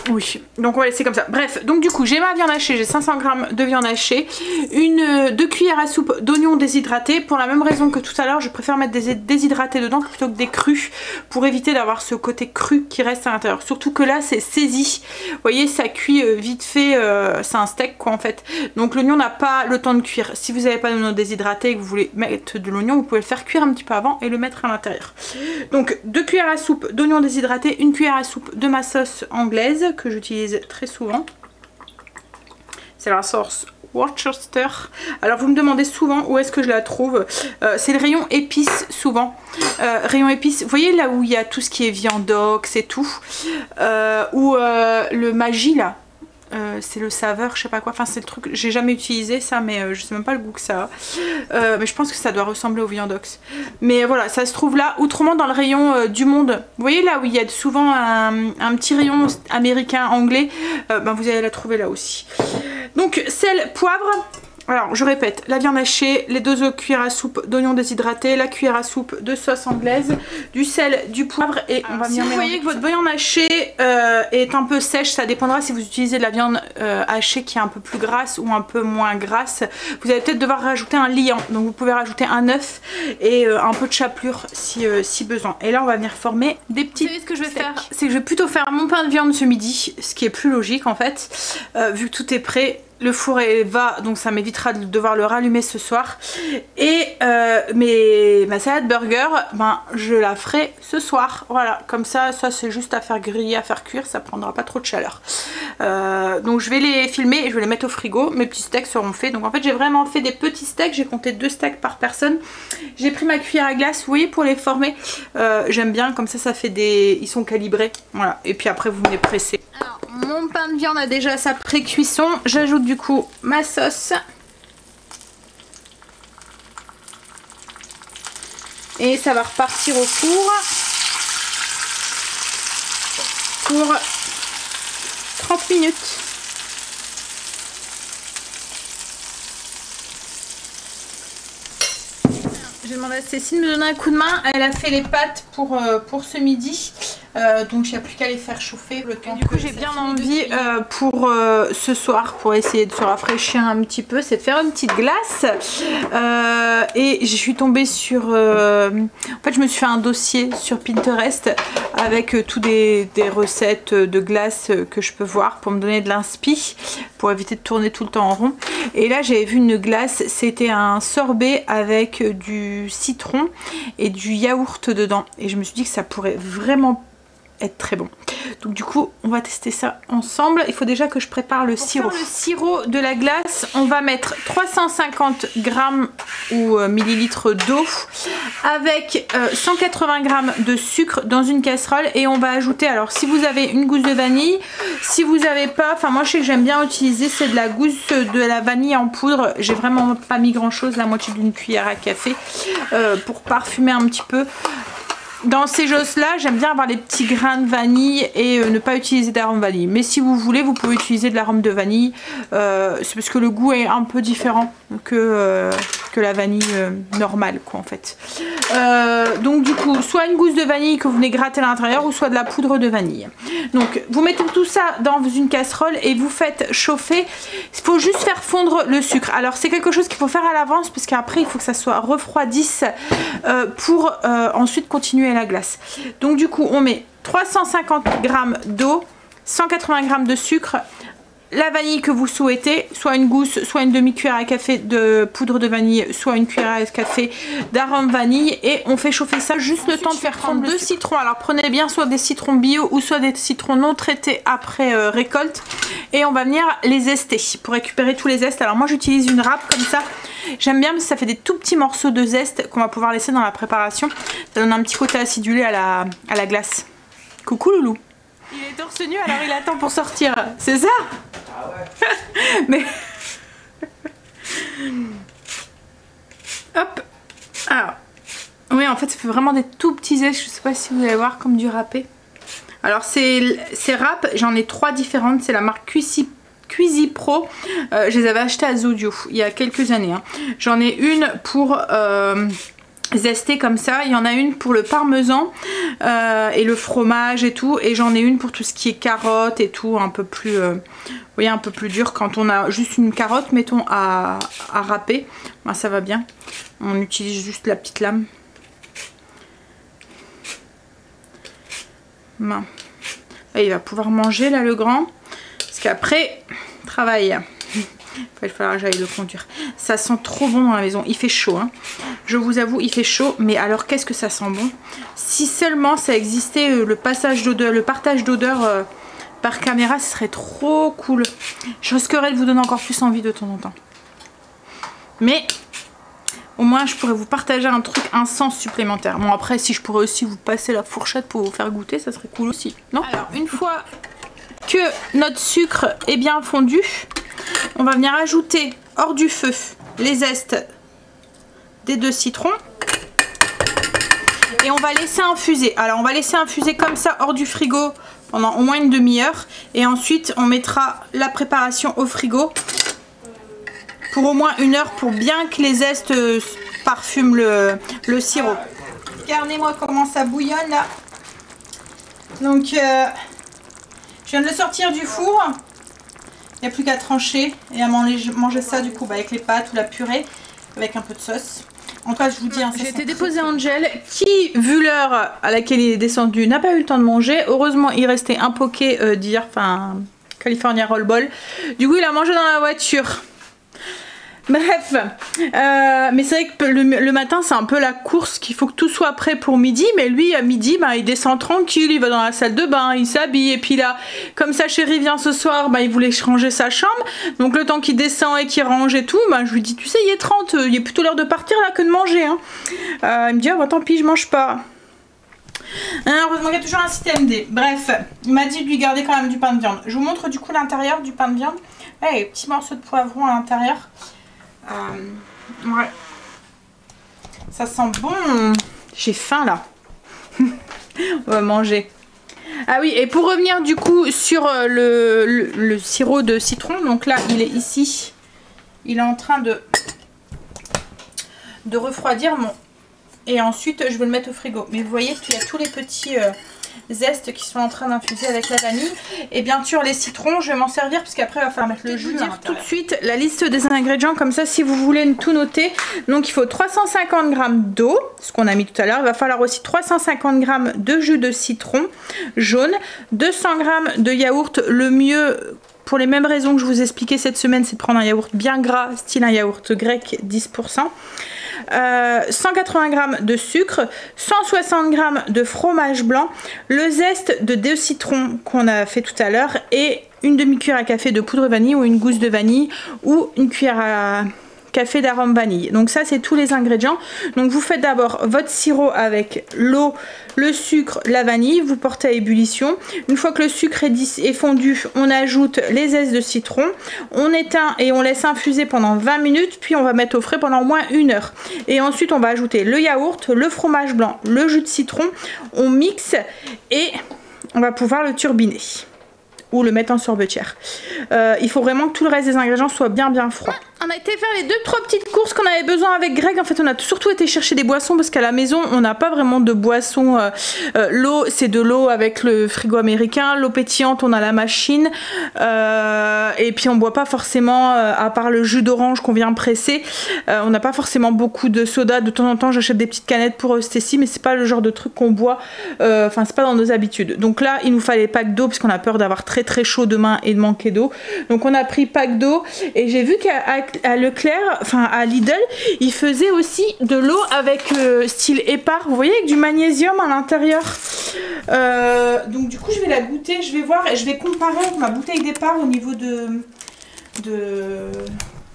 Oui, donc on va laisser comme ça. Bref, donc du coup j'ai ma viande hachée, j'ai 500 g de viande hachée, 2 cuillères à soupe d'oignons déshydratés. Pour la même raison que tout à l'heure, je préfère mettre des déshydratés dedans plutôt que des crus, pour éviter d'avoir ce côté cru qui reste à l'intérieur. Surtout que là c'est saisi, vous voyez ça cuit vite fait, c'est un steak quoi en fait. Donc l'oignon n'a pas le temps de cuire. Si vous n'avez pas d'oignon déshydraté et que vous voulez mettre de l'oignon, vous pouvez le faire cuire un petit peu avant et le mettre à l'intérieur. Donc 2 cuillères à soupe d'oignons déshydratés, 1 cuillère à soupe de ma sauce anglaise que j'utilise très souvent. C'est la sauce Worcester. Alors vous me demandez souvent où est-ce que je la trouve. C'est le rayon épices souvent. Rayon épices, vous voyez là où il y a tout ce qui est viandox et tout. Ou le Maggi là. C'est le saveur, je sais pas quoi, enfin c'est le truc, j'ai jamais utilisé ça mais je sais même pas le goût que ça a, mais je pense que ça doit ressembler au viandox, mais voilà ça se trouve là. Autrement dans le rayon du monde, vous voyez là où il y a souvent un petit rayon américain, anglais, ben vous allez la trouver là aussi. Donc sel, poivre. Alors je répète, la viande hachée, les 2 cuillères à soupe d'oignons déshydratés, la cuillère à soupe de sauce anglaise, du sel, du poivre et on va venir. Si vous voyez que votre viande hachée est un peu sèche, ça dépendra si vous utilisez de la viande hachée qui est un peu plus grasse ou un peu moins grasse. Vous allez peut-être devoir rajouter un liant, donc vous pouvez rajouter un œuf et un peu de chapelure si besoin. Et là on va venir former des petits. Vous savez ce que je vais faire, c'est que je vais plutôt faire mon pain de viande ce midi, ce qui est plus logique en fait, vu que tout est prêt. Le four va, donc ça m'évitera de devoir le rallumer ce soir. Et ma salade burger, ben je la ferai ce soir. Voilà, comme ça c'est juste à faire griller, à faire cuire, ça prendra pas trop de chaleur. Donc je vais les filmer et je vais les mettre au frigo. Mes petits steaks seront faits. Donc en fait j'ai vraiment fait des petits steaks, j'ai compté 2 steaks par personne. J'ai pris ma cuillère à glace, vous voyez, pour les former. J'aime bien, comme ça fait des... Ils sont calibrés. Voilà, et puis après vous venez presser. Alors mon pain de viande a déjà sa pré-cuisson. J'ajoute du coup ma sauce. Et ça va repartir au four pour 30 minutes. J'ai demandé à Cécile de me donner un coup de main. Elle a fait les pâtes pour ce midi. Donc il n'y a plus qu'à les faire chauffer le temps. Du coup j'ai bien envie pour ce soir, pour essayer de se rafraîchir un petit peu, c'est de faire une petite glace. Et je suis tombée sur... en fait je me suis fait un dossier sur Pinterest avec tous des recettes de glace que je peux voir pour me donner de l'inspi, pour éviter de tourner tout le temps en rond. Et là j'avais vu une glace, c'était un sorbet avec du citron et du yaourt dedans. Et je me suis dit que ça pourrait vraiment être très bon. Donc du coup on va tester ça ensemble. Il faut déjà que je prépare le sirop. Pour faire le sirop de la glace, on va mettre 350 grammes ou millilitres d'eau avec 180 grammes de sucre dans une casserole et on va ajouter, alors si vous avez une gousse de vanille, si vous n'avez pas, enfin moi je sais que j'aime bien utiliser, c'est de la gousse de la vanille en poudre. J'ai vraiment pas mis grand chose, la moitié d'une cuillère à café pour parfumer un petit peu. Dans ces choses-là, j'aime bien avoir les petits grains de vanille et ne pas utiliser d'arôme vanille. Mais si vous voulez, vous pouvez utiliser de l'arôme de vanille. C'est parce que le goût est un peu différent que la vanille normale, quoi, en fait. Donc du coup, soit une gousse de vanille que vous venez gratter à l'intérieur, ou soit de la poudre de vanille. Donc vous mettez tout ça dans une casserole et vous faites chauffer. Il faut juste faire fondre le sucre. Alors c'est quelque chose qu'il faut faire à l'avance, parce qu'après il faut que ça soit refroidisse pour ensuite continuer la glace. Donc du coup on met 350 g d'eau, 180 g de sucre, la vanille que vous souhaitez, soit une gousse, soit une demi-cuillère à café de poudre de vanille, soit une cuillère à café d'arôme vanille, et on fait chauffer ça juste le temps de faire fondre 2 citrons. Alors prenez bien soit des citrons bio ou soit des citrons non traités après récolte, et on va venir les zester pour récupérer tous les zestes. Alors moi j'utilise une râpe comme ça, j'aime bien parce que ça fait des tout petits morceaux de zeste qu'on va pouvoir laisser dans la préparation. Ça donne un petit côté acidulé à la glace. Coucou loulou. Il est torse nu, alors il attend pour sortir, c'est ça? Ah ouais. Mais... Hop. Alors, oui, en fait ça fait vraiment des tout petits zestes, je sais pas si vous allez voir, comme du râpé. Alors ces râpes, j'en ai 3 différentes, c'est la marque Cuisi Pro. Je les avais achetées à Zodio il y a quelques années. Hein. J'en ai une pour zestées comme ça. Il y en a une pour le parmesan et le fromage et tout, et j'en ai une pour tout ce qui est carottes et tout, un peu plus vous voyez, un peu plus dur quand on a juste une carotte, mettons, à râper. Ben, ça va bien, on utilise juste la petite lame. Ben. Là, il va pouvoir manger là, le grand, parce qu'après travail. Il va falloir que j'aille le conduire. Ça sent trop bon dans la maison. Il fait chaud, hein. Je vous avoue, il fait chaud. Mais alors, qu'est-ce que ça sent bon. Si seulement ça existait le passage d'odeur, le partage d'odeur par caméra, ce serait trop cool. Je risquerais de vous donner encore plus envie de temps en temps. Mais au moins, je pourrais vous partager un truc, un sens supplémentaire. Bon, après, si je pourrais aussi vous passer la fourchette pour vous faire goûter, ça serait cool aussi. Non? Alors, une fois que notre sucre est bien fondu, on va venir ajouter hors du feu les zestes des 2 citrons et on va laisser infuser. Alors on va laisser infuser comme ça hors du frigo pendant au moins une demi-heure et ensuite on mettra la préparation au frigo pour au moins 1 heure pour bien que les zestes parfument le sirop. Regardez-moi comment ça bouillonne là. Donc je viens de le sortir du four. Il n'y a plus qu'à trancher et à manger ça du coup avec les pâtes ou la purée avec un peu de sauce. En tout cas, je vous dis, hein, j'ai été déposer Angel qui, vu l'heure à laquelle il est descendu, n'a pas eu le temps de manger. Heureusement, il restait un poké d'hier, enfin California Roll Ball. Du coup, il a mangé dans la voiture. Bref, mais c'est vrai que le matin c'est un peu la course, qu'il faut que tout soit prêt pour midi, mais lui à midi bah, il descend tranquille, il va dans la salle de bain, il s'habille, et puis là comme sa chérie vient ce soir, bah, il voulait ranger sa chambre, donc le temps qu'il descend et qu'il range et tout, bah, je lui dis tu sais il est 30, il est plutôt l'heure de partir là que de manger, hein. Il me dit ah bah tant pis je mange pas. Heureusement qu'il y a toujours un système D. Bref, il m'a dit de lui garder quand même du pain de viande. Je vous montre du coup l'intérieur du pain de viande. Hey, petits morceaux de poivron à l'intérieur. Ouais, ça sent bon. J'ai faim là. On va manger. Ah oui, et pour revenir du coup sur le sirop de citron, donc là il est ici, il est en train de refroidir et ensuite je vais le mettre au frigo. Mais vous voyez qu'il y a tous les petits zestes qui sont en train d'infuser avec la vanille, et bien sûr les citrons je vais m'en servir parce qu'après il va falloir mettre le jus. Tout de suite la liste des ingrédients comme ça si vous voulez tout noter. Donc il faut 350 g d'eau, ce qu'on a mis tout à l'heure. Il va falloir aussi 350 g de jus de citron jaune, 200 g de yaourt. Le mieux, pour les mêmes raisons que je vous expliquais cette semaine, c'est de prendre un yaourt bien gras, style un yaourt grec 10%. 180 g de sucre, 160 g de fromage blanc, le zeste de 2 citrons qu'on a fait tout à l'heure et une demi-cuillère à café de poudre vanille ou une gousse de vanille ou une cuillère à café d'arôme vanille. Donc ça c'est tous les ingrédients. Donc vous faites d'abord votre sirop avec l'eau, le sucre, la vanille, vous portez à ébullition. Une fois que le sucre est fondu, on ajoute les zestes de citron, on éteint et on laisse infuser pendant 20 minutes, puis on va mettre au frais pendant au moins 1 heure. Et ensuite on va ajouter le yaourt, le fromage blanc, le jus de citron, on mixe et on va pouvoir le turbiner ou le mettre en sorbetière. Il faut vraiment que tout le reste des ingrédients soit bien froid. On a été faire les 2-3 petites courses qu'on avait besoin avec Greg. En fait on a surtout été chercher des boissons parce qu'à la maison on n'a pas vraiment de boissons. L'eau c'est de l'eau avec le frigo américain. L'eau pétillante on a la machine. Et puis on boit pas forcément, à part le jus d'orange qu'on vient presser, on n'a pas forcément beaucoup de soda. De temps en temps j'achète des petites canettes pour Stécie, mais c'est pas le genre de truc qu'on boit, enfin c'est pas dans nos habitudes. Donc là il nous fallait pack d'eau parce qu'on a peur d'avoir très chaud demain et de manquer d'eau. Donc on a pris pack d'eau et j'ai vu qu'à Leclerc, enfin à Lidl, ils faisaient aussi de l'eau avec style épar, vous voyez, avec du magnésium à l'intérieur. Donc du coup je vais la goûter, je vais voir et je vais comparer avec ma bouteille d'épar au niveau de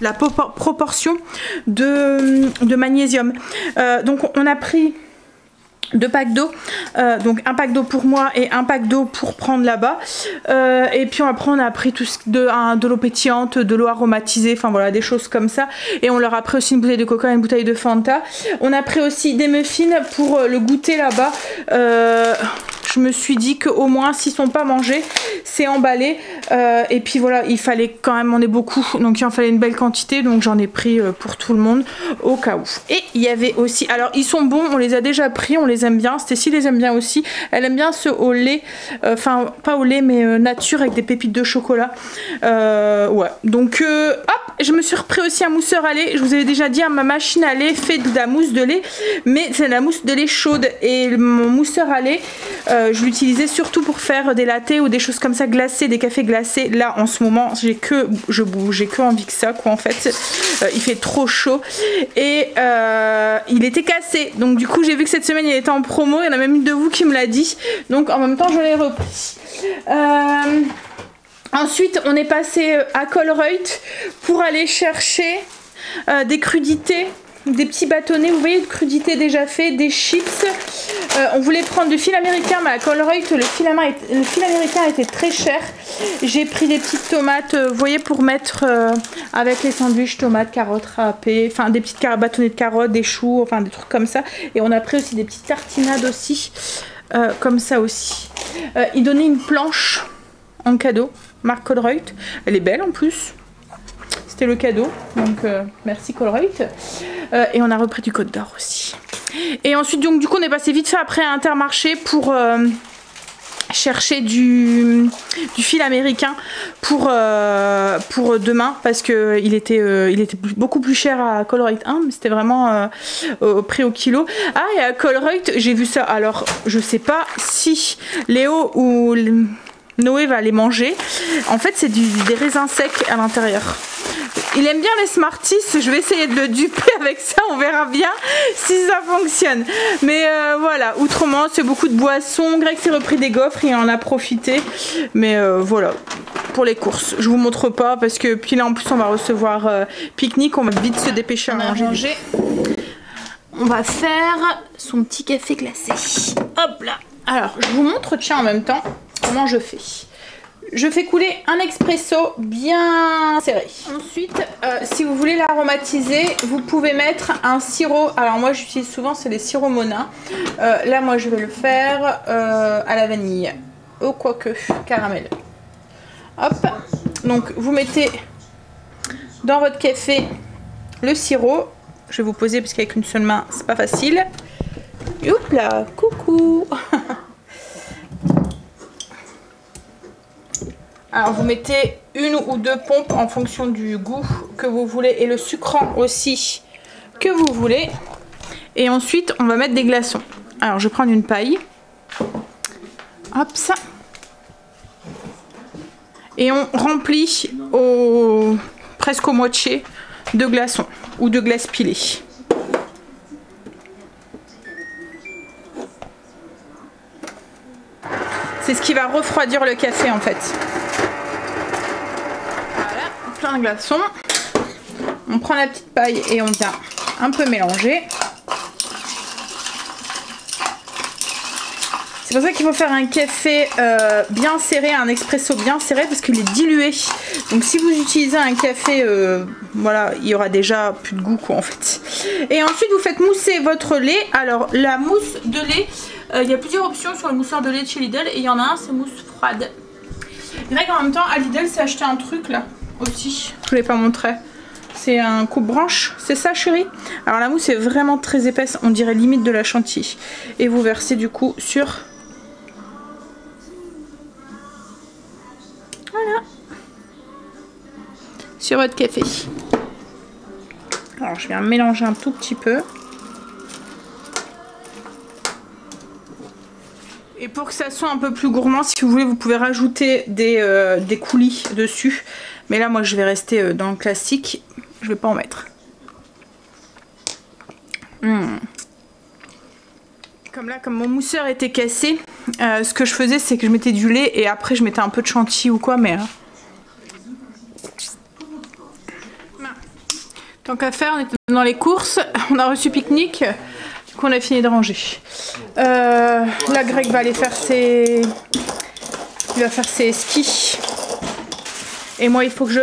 la proportion de magnésium. Donc on a pris 2 packs d'eau, donc un pack d'eau pour moi et un pack d'eau pour prendre là-bas, et puis après on a pris tout de l'eau pétillante, de l'eau aromatisée, enfin voilà des choses comme ça, et on leur a pris aussi une bouteille de coca et une bouteille de Fanta. On a pris aussi des muffins pour le goûter là-bas. Je me suis dit qu'au moins s'ils sont pas mangés, c'est emballé. Et puis voilà, il fallait quand même, on est beaucoup, donc il en fallait une belle quantité, donc j'en ai pris pour tout le monde au cas où. Et il y avait aussi, alors ils sont bons, on les a déjà pris, on les aime bien. Stécie les aime bien aussi. Elle aime bien ceux au lait, enfin pas au lait mais nature avec des pépites de chocolat. Ouais, donc hop, je me suis repris aussi un mousseur à lait. Je vous avais déjà dit, ma machine à lait fait de la mousse de lait, mais c'est de la mousse de lait chaude. Et mon mousseur à lait, je l'utilisais surtout pour faire des lattés ou des choses comme ça glacées, des cafés glacés. Là en ce moment, j'ai que envie que ça quoi en fait. Il fait trop chaud et il était cassé. Donc du coup j'ai vu que cette semaine il était en promo. Il y en a même une de vous qui me l'a dit. Donc en même temps je l'ai repris. Ensuite on est passé à Colruyt pour aller chercher des crudités. Des petits bâtonnets, vous voyez, de crudités déjà fait, des chips. On voulait prendre du fil américain, mais à Colruyt, le fil américain était très cher. J'ai pris des petites tomates, vous voyez, pour mettre avec les sandwichs, tomates, carottes râpées, enfin des petites bâtonnets de carottes, des choux, enfin des trucs comme ça. Et on a pris aussi des petites tartinades aussi, comme ça aussi. Ils donnaient une planche en cadeau, marque Colruyt. Elle est belle en plus. C'était le cadeau, donc merci Colruyt. Et on a repris du Côte d'Or aussi. Et ensuite, donc du coup, on est passé vite fait après à Intermarché pour chercher du fil américain pour demain, parce que il était beaucoup plus cher à Colruyt 1, mais c'était vraiment au prix au kilo. Ah, et à Colruyt, j'ai vu ça. Alors, je sais pas si Léo ou Noé va les manger. En fait, c'est des raisins secs à l'intérieur. Il aime bien les Smarties, je vais essayer de le duper avec ça, on verra bien si ça fonctionne. Mais voilà, autrement c'est beaucoup de boissons. Greg s'est repris des gaufres, il en a profité. Mais voilà, pour les courses. Je vous montre pas parce que puis là en plus on va recevoir pique-nique, on va vite se dépêcher à manger. On va faire son petit café glacé. Hop là. Alors je vous montre, tiens, en même temps comment je fais. Je fais couler un expresso bien serré. Ensuite, si vous voulez l'aromatiser, vous pouvez mettre un sirop. Alors moi j'utilise souvent, c'est les sirops Mona. Là moi je vais le faire à la vanille. Oh quoique, caramel. Hop. Donc vous mettez dans votre café le sirop. Je vais vous poser parce qu'avec une seule main c'est pas facile. Hop là, coucou. Alors vous mettez une ou deux pompes en fonction du goût que vous voulez et le sucrant aussi que vous voulez. Et ensuite on va mettre des glaçons. Alors je vais prendre une paille. Hop ça. Et on remplit presque au moitié de glaçons ou de glace pilée. C'est ce qui va refroidir le café en fait. Voilà, plein de glaçons. On prend la petite paille et on vient un peu mélanger. C'est pour ça qu'il faut faire un café bien serré, un expresso bien serré parce qu'il est dilué. Donc si vous utilisez un café, voilà, il y aura déjà plus de goût quoi en fait. Et ensuite vous faites mousser votre lait. Alors la mousse de lait, il y a plusieurs options sur le mousseur de lait de chez Lidl et il y en a un, c'est mousse froide. Greg en même temps à Lidl s'est acheté un truc là aussi, je vous l'ai pas montré. C'est un coupe-branche, c'est ça chérie? Alors la mousse est vraiment très épaisse, on dirait limite de la chantilly. Et vous versez du coup sur... Voilà. Sur votre café. Alors je viens mélanger un tout petit peu. Et pour que ça soit un peu plus gourmand, si vous voulez, vous pouvez rajouter des coulis dessus. Mais là, moi, je vais rester dans le classique. Je vais pas en mettre. Comme là, comme mon mousseur était cassé, ce que je faisais, c'est que je mettais du lait et après, je mettais un peu de chantilly ou quoi, mais... Tant qu'à faire, on était dans les courses. On a reçu pique-nique. Du coup, on a fini de ranger. Là, Greg va aller faire ses... Il va faire ses skis. Et moi, il faut que je...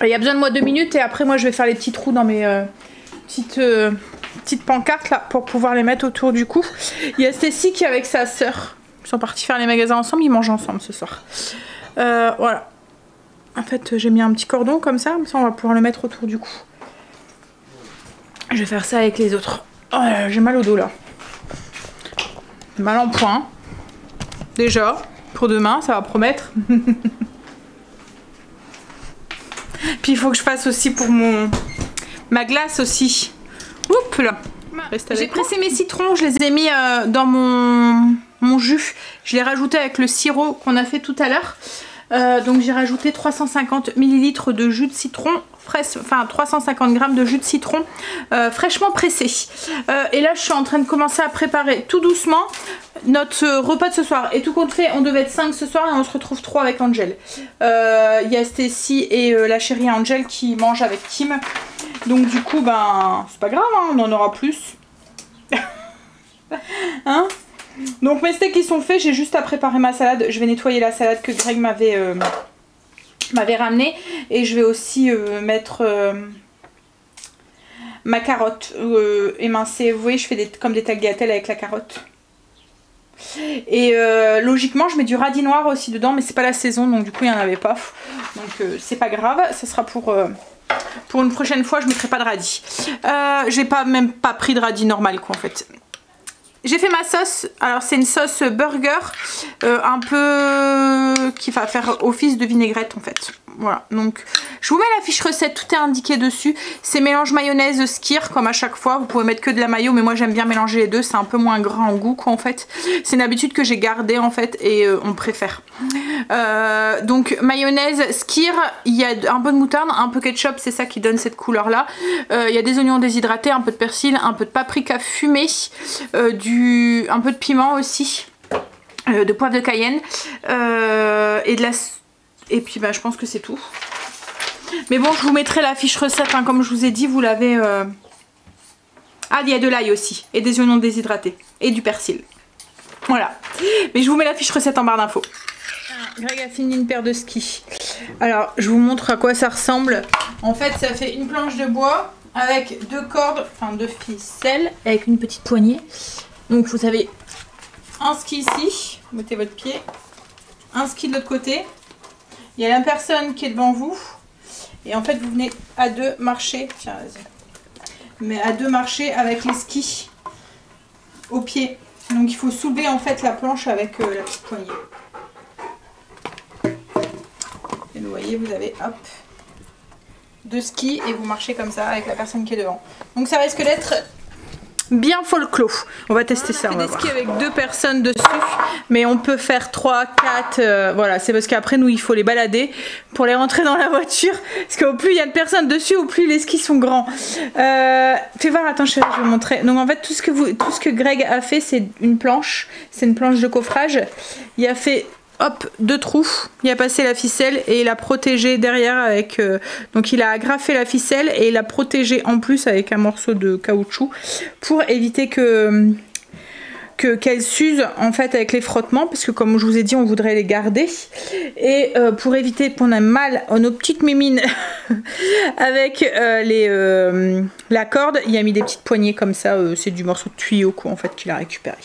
Il y a besoin de moi 2 minutes et après, moi, je vais faire les petits trous dans mes petites pancartes là pour pouvoir les mettre autour du cou. Il y a Stécie qui est avec sa sœur. Ils sont partis faire les magasins ensemble, ils mangent ensemble ce soir. Voilà. En fait, j'ai mis un petit cordon comme ça on va pouvoir le mettre autour du cou. Je vais faire ça avec les autres. Oh là là, j'ai mal au dos là. Mal en point. Déjà, pour demain, ça va promettre. Puis il faut que je fasse aussi pour ma glace aussi. Oups là. J'ai pressé mes citrons, je les ai mis dans mon jus. Je l'ai rajouté avec le sirop qu'on a fait tout à l'heure. Donc j'ai rajouté 350 ml de jus de citron, enfin 350 g de jus de citron fraîchement pressé. Et là je suis en train de commencer à préparer tout doucement notre repas de ce soir. Et tout compte fait, on devait être 5 ce soir et on se retrouve 3 avec Angel. Il y a Stacy et la chérie Angel qui mangent avec Kim. Donc du coup ben c'est pas grave, hein, on en aura plus. Hein? Donc mes steaks ils sont faits, j'ai juste à préparer ma salade. Je vais nettoyer la salade que Greg m'avait ramenée. Et je vais aussi mettre ma carotte émincée. Vous voyez, je fais comme des tagliatelles avec la carotte. Et logiquement je mets du radis noir aussi dedans, mais c'est pas la saison donc du coup il n'y en avait pas. Donc c'est pas grave, ça sera pour une prochaine fois, je mettrai pas de radis. J'ai même pas pris de radis normal quoi en fait. J'ai fait ma sauce, alors c'est une sauce burger un peu qui va faire office de vinaigrette en fait. Voilà, donc je vous mets la fiche recette, tout est indiqué dessus. C'est mélange mayonnaise skyr comme à chaque fois, vous pouvez mettre que de la mayo mais moi j'aime bien mélanger les deux, c'est un peu moins gras en goût quoi en fait. C'est une habitude que j'ai gardée en fait et on préfère. Donc mayonnaise skyr, il y a un peu de moutarde, un peu ketchup, c'est ça qui donne cette couleur là. Il y a des oignons déshydratés, un peu de persil, un peu de paprika fumé, un peu de piment aussi, de poivre de Cayenne et puis bah, je pense que c'est tout. Mais bon, je vous mettrai la fiche recette, hein, comme je vous ai dit, vous l'avez... Ah, il y a de l'ail aussi, et des oignons déshydratés, et du persil. Voilà. Mais je vous mets la fiche recette en barre d'infos. Greg a fini une paire de skis. Alors, je vous montre à quoi ça ressemble. En fait, ça fait une planche de bois avec 2 cordes, enfin 2 ficelles, avec une petite poignée. Donc, vous avez un ski ici, vous mettez votre pied, un ski de l'autre côté. Il y a la personne qui est devant vous. Et en fait, vous venez à 2 marcher. Tiens, vas-y. Mais à 2 marcher avec les skis au pied. Donc, il faut soulever en fait la planche avec la petite poignée. Et vous voyez, vous avez hop 2 skis et vous marchez comme ça avec la personne qui est devant. Donc, ça risque d'être bien folklore. On va tester ça. On va des skis avec 2 personnes dessus, mais on peut faire 3, 4. Voilà, c'est parce qu'après nous il faut les balader pour les rentrer dans la voiture. Parce qu'au plus il y a de personnes dessus, au plus les skis sont grands. Fais voir, attends chérie, je vais vous montrer. Donc en fait tout ce que Greg a fait, c'est une planche. C'est une planche de coffrage. Il a fait hop 2 trous, il a passé la ficelle et il a protégé derrière avec donc il a agrafé la ficelle et il a protégé en plus avec un morceau de caoutchouc pour éviter qu'elle s'use en fait avec les frottements, parce que comme je vous ai dit on voudrait les garder, et pour éviter qu'on ait mal à nos petites mimines avec la corde, il a mis des petites poignées comme ça, c'est du morceau de tuyau quoi en fait qu'il a récupéré.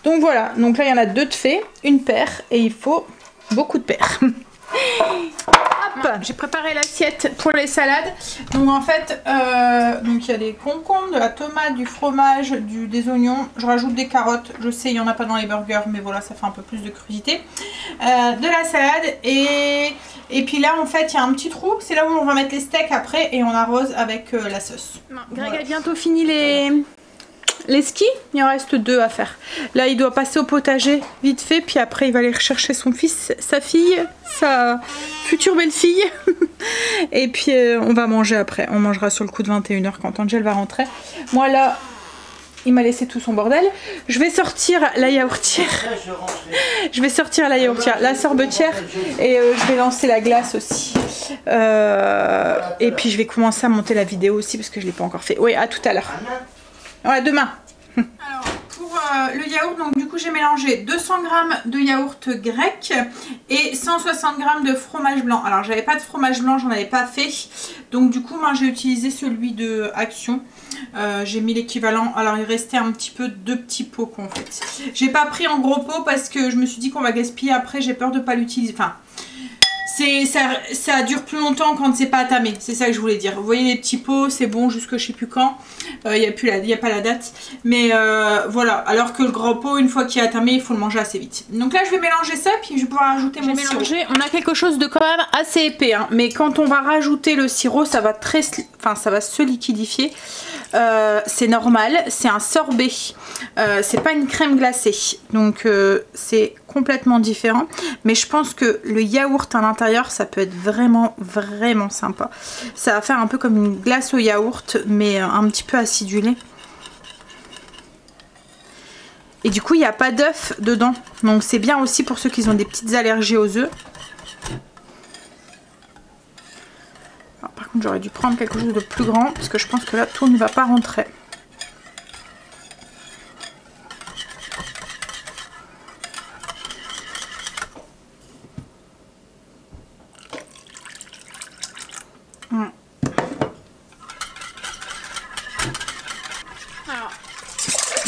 Donc voilà, donc là il y en a 2 de fait, une paire, et il faut beaucoup de paires. Hop, j'ai préparé l'assiette pour les salades. Donc en fait, donc il y a des concombres, de la tomate, du fromage, des oignons. Je rajoute des carottes. Je sais, il n'y en a pas dans les burgers, mais voilà, ça fait un peu plus de crudité. De la salade et puis là en fait il y a un petit trou. C'est là où on va mettre les steaks après et on arrose avec la sauce. Greg a bientôt fini les skis, il en reste 2 à faire. Là il doit passer au potager vite fait, puis après il va aller rechercher son fils, sa fille, sa future belle-fille. Et puis on va manger après, on mangera sur le coup de 21 h quand Angel va rentrer. Moi là il m'a laissé tout son bordel. Je vais sortir la yaourtière. Je vais sortir la yaourtière, la sorbetière, et je vais lancer la glace aussi. Et puis je vais commencer à monter la vidéo aussi parce que je ne l'ai pas encore fait. Oui, à tout à l'heure. Ouais, demain. Alors, pour le yaourt, donc du coup j'ai mélangé 200 g de yaourt grec et 160 g de fromage blanc. Alors j'avais pas de fromage blanc, j'en avais pas fait. Donc du coup moi j'ai utilisé celui de Action. J'ai mis l'équivalent. Alors il restait un petit peu 2 petits pots quoi, en fait. J'ai pas pris en gros pot parce que je me suis dit qu'on va gaspiller après. J'ai peur de pas l'utiliser. Enfin, ça dure plus longtemps quand c'est pas attamé. C'est ça que je voulais dire. Vous voyez les petits pots, c'est bon jusque je sais plus quand. Il n'y a pas la date. Mais voilà. Alors que le gros pot, une fois qu'il est attamé, il faut le manger assez vite. Donc là, je vais mélanger ça. Puis je vais pouvoir rajouter mon sirop. On a quelque chose de quand même assez épais. Hein, mais quand on va rajouter le sirop, ça va ça va se liquidifier. C'est normal. C'est un sorbet. C'est pas une crème glacée. Donc c'est complètement différent. Mais je pense que le yaourt à l'intérieur, ça peut être vraiment sympa. Ça va faire un peu comme une glace au yaourt, mais un petit peu acidulée. Et du coup, il n'y a pas d'œuf dedans. Donc c'est bien aussi pour ceux qui ont des petites allergies aux œufs. Alors, par contre, j'aurais dû prendre quelque chose de plus grand, parce que je pense que là, tout ne va pas rentrer.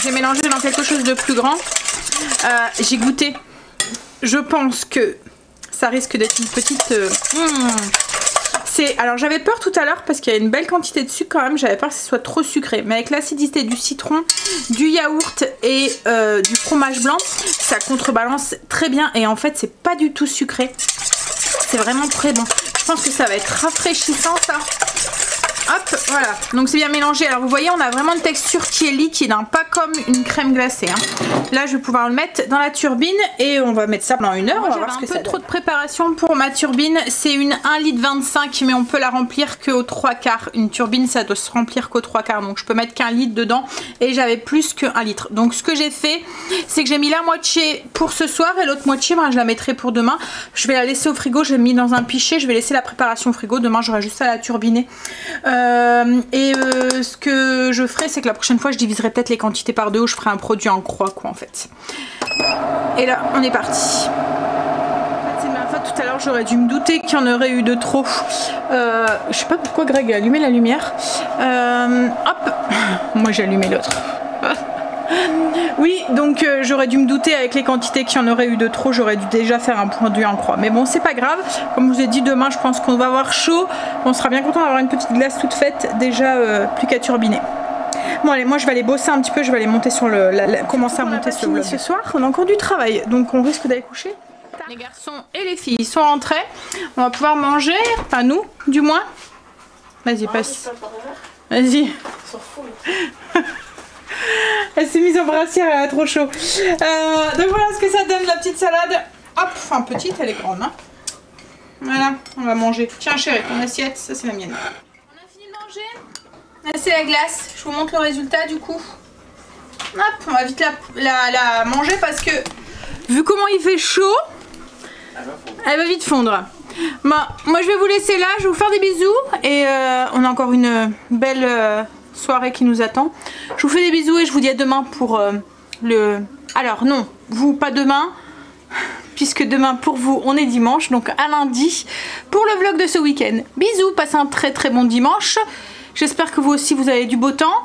J'ai mélangé dans quelque chose de plus grand. J'ai goûté. Je pense que ça risque d'être une petite... Alors j'avais peur tout à l'heure parce qu'il y a une belle quantité de sucre quand même. J'avais peur que ce soit trop sucré. Mais avec l'acidité du citron, du yaourt et du fromage blanc, ça contrebalance très bien. Et en fait c'est pas du tout sucré. C'est vraiment très bon. Je pense que ça va être rafraîchissant ça. Hop, voilà, donc c'est bien mélangé. Alors vous voyez, on a vraiment une texture qui est liquide, hein, pas comme une crème glacée. Hein. Là, je vais pouvoir le mettre dans la turbine et on va mettre ça pendant 1 heure. On va voir ce que ça donne. Un peu trop de préparation pour ma turbine. C'est une 1,25 litre, mais on peut la remplir qu'aux 3/4. Une turbine, ça doit se remplir qu'aux 3/4. Donc je peux mettre qu'1 litre dedans et j'avais plus que 1 litre. Donc ce que j'ai fait, c'est que j'ai mis la moitié pour ce soir et l'autre moitié, ben, je la mettrai pour demain. Je vais la laisser au frigo, je l'ai mis dans un pichet. Je vais laisser la préparation au frigo. Demain, j'aurai juste à la turbiner. Ce que je ferai, c'est que la prochaine fois je diviserai peut-être les quantités par 2 ou je ferai un produit en croix quoi en fait. Et là on est parti. C'est ma faute, tout à l'heure j'aurais dû me douter qu'il y en aurait eu de trop. Je sais pas pourquoi Greg a allumé la lumière. Hop, moi j'ai allumé l'autre. Oui, donc j'aurais dû me douter avec les quantités qu'il y en aurait eu de trop, j'aurais dû déjà faire un produit en croix. Mais bon, c'est pas grave. Comme je vous ai dit, demain, je pense qu'on va avoir chaud. On sera bien content d'avoir une petite glace toute faite, déjà plus qu'à turbiner. Bon allez, moi je vais aller bosser un petit peu, je vais aller monter sur commencer à monter sur le vlog. Ce soir, on a encore du travail, donc on risque d'aller coucher. Les garçons et les filles sont rentrés. On va pouvoir manger, enfin nous, du moins. Vas-y, passe. Vas-y. Elle s'est mise en brassière, elle a trop chaud. Donc voilà ce que ça donne, la petite salade. Hop, enfin petite, elle est grande. Hein. Voilà, on va manger. Tiens chérie, ton assiette, ça c'est la mienne. On a fini de manger. Là c'est la glace, je vous montre le résultat du coup. Hop, on va vite la manger parce que vu comment il fait chaud, elle va vite fondre. Bon, moi je vais vous laisser là, je vais vous faire des bisous. Et on a encore une belle... soirée qui nous attend. Je vous fais des bisous et je vous dis à demain pour le... Alors non, vous pas demain, puisque demain pour vous on est dimanche, donc à lundi pour le vlog de ce week-end. Bisous, passez un très bon dimanche. J'espère que vous aussi vous avez du beau temps.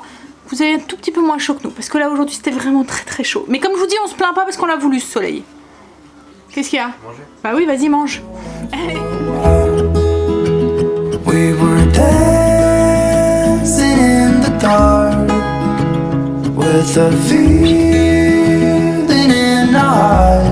Vous avez un tout petit peu moins chaud que nous, parce que là aujourd'hui c'était vraiment très chaud. Mais comme je vous dis, on se plaint pas parce qu'on l'a voulu ce soleil. Qu'est-ce qu'il y a? Manger. Bah oui, vas-y, mange. Allez. We were dancing in the dark with a feeling in our heart.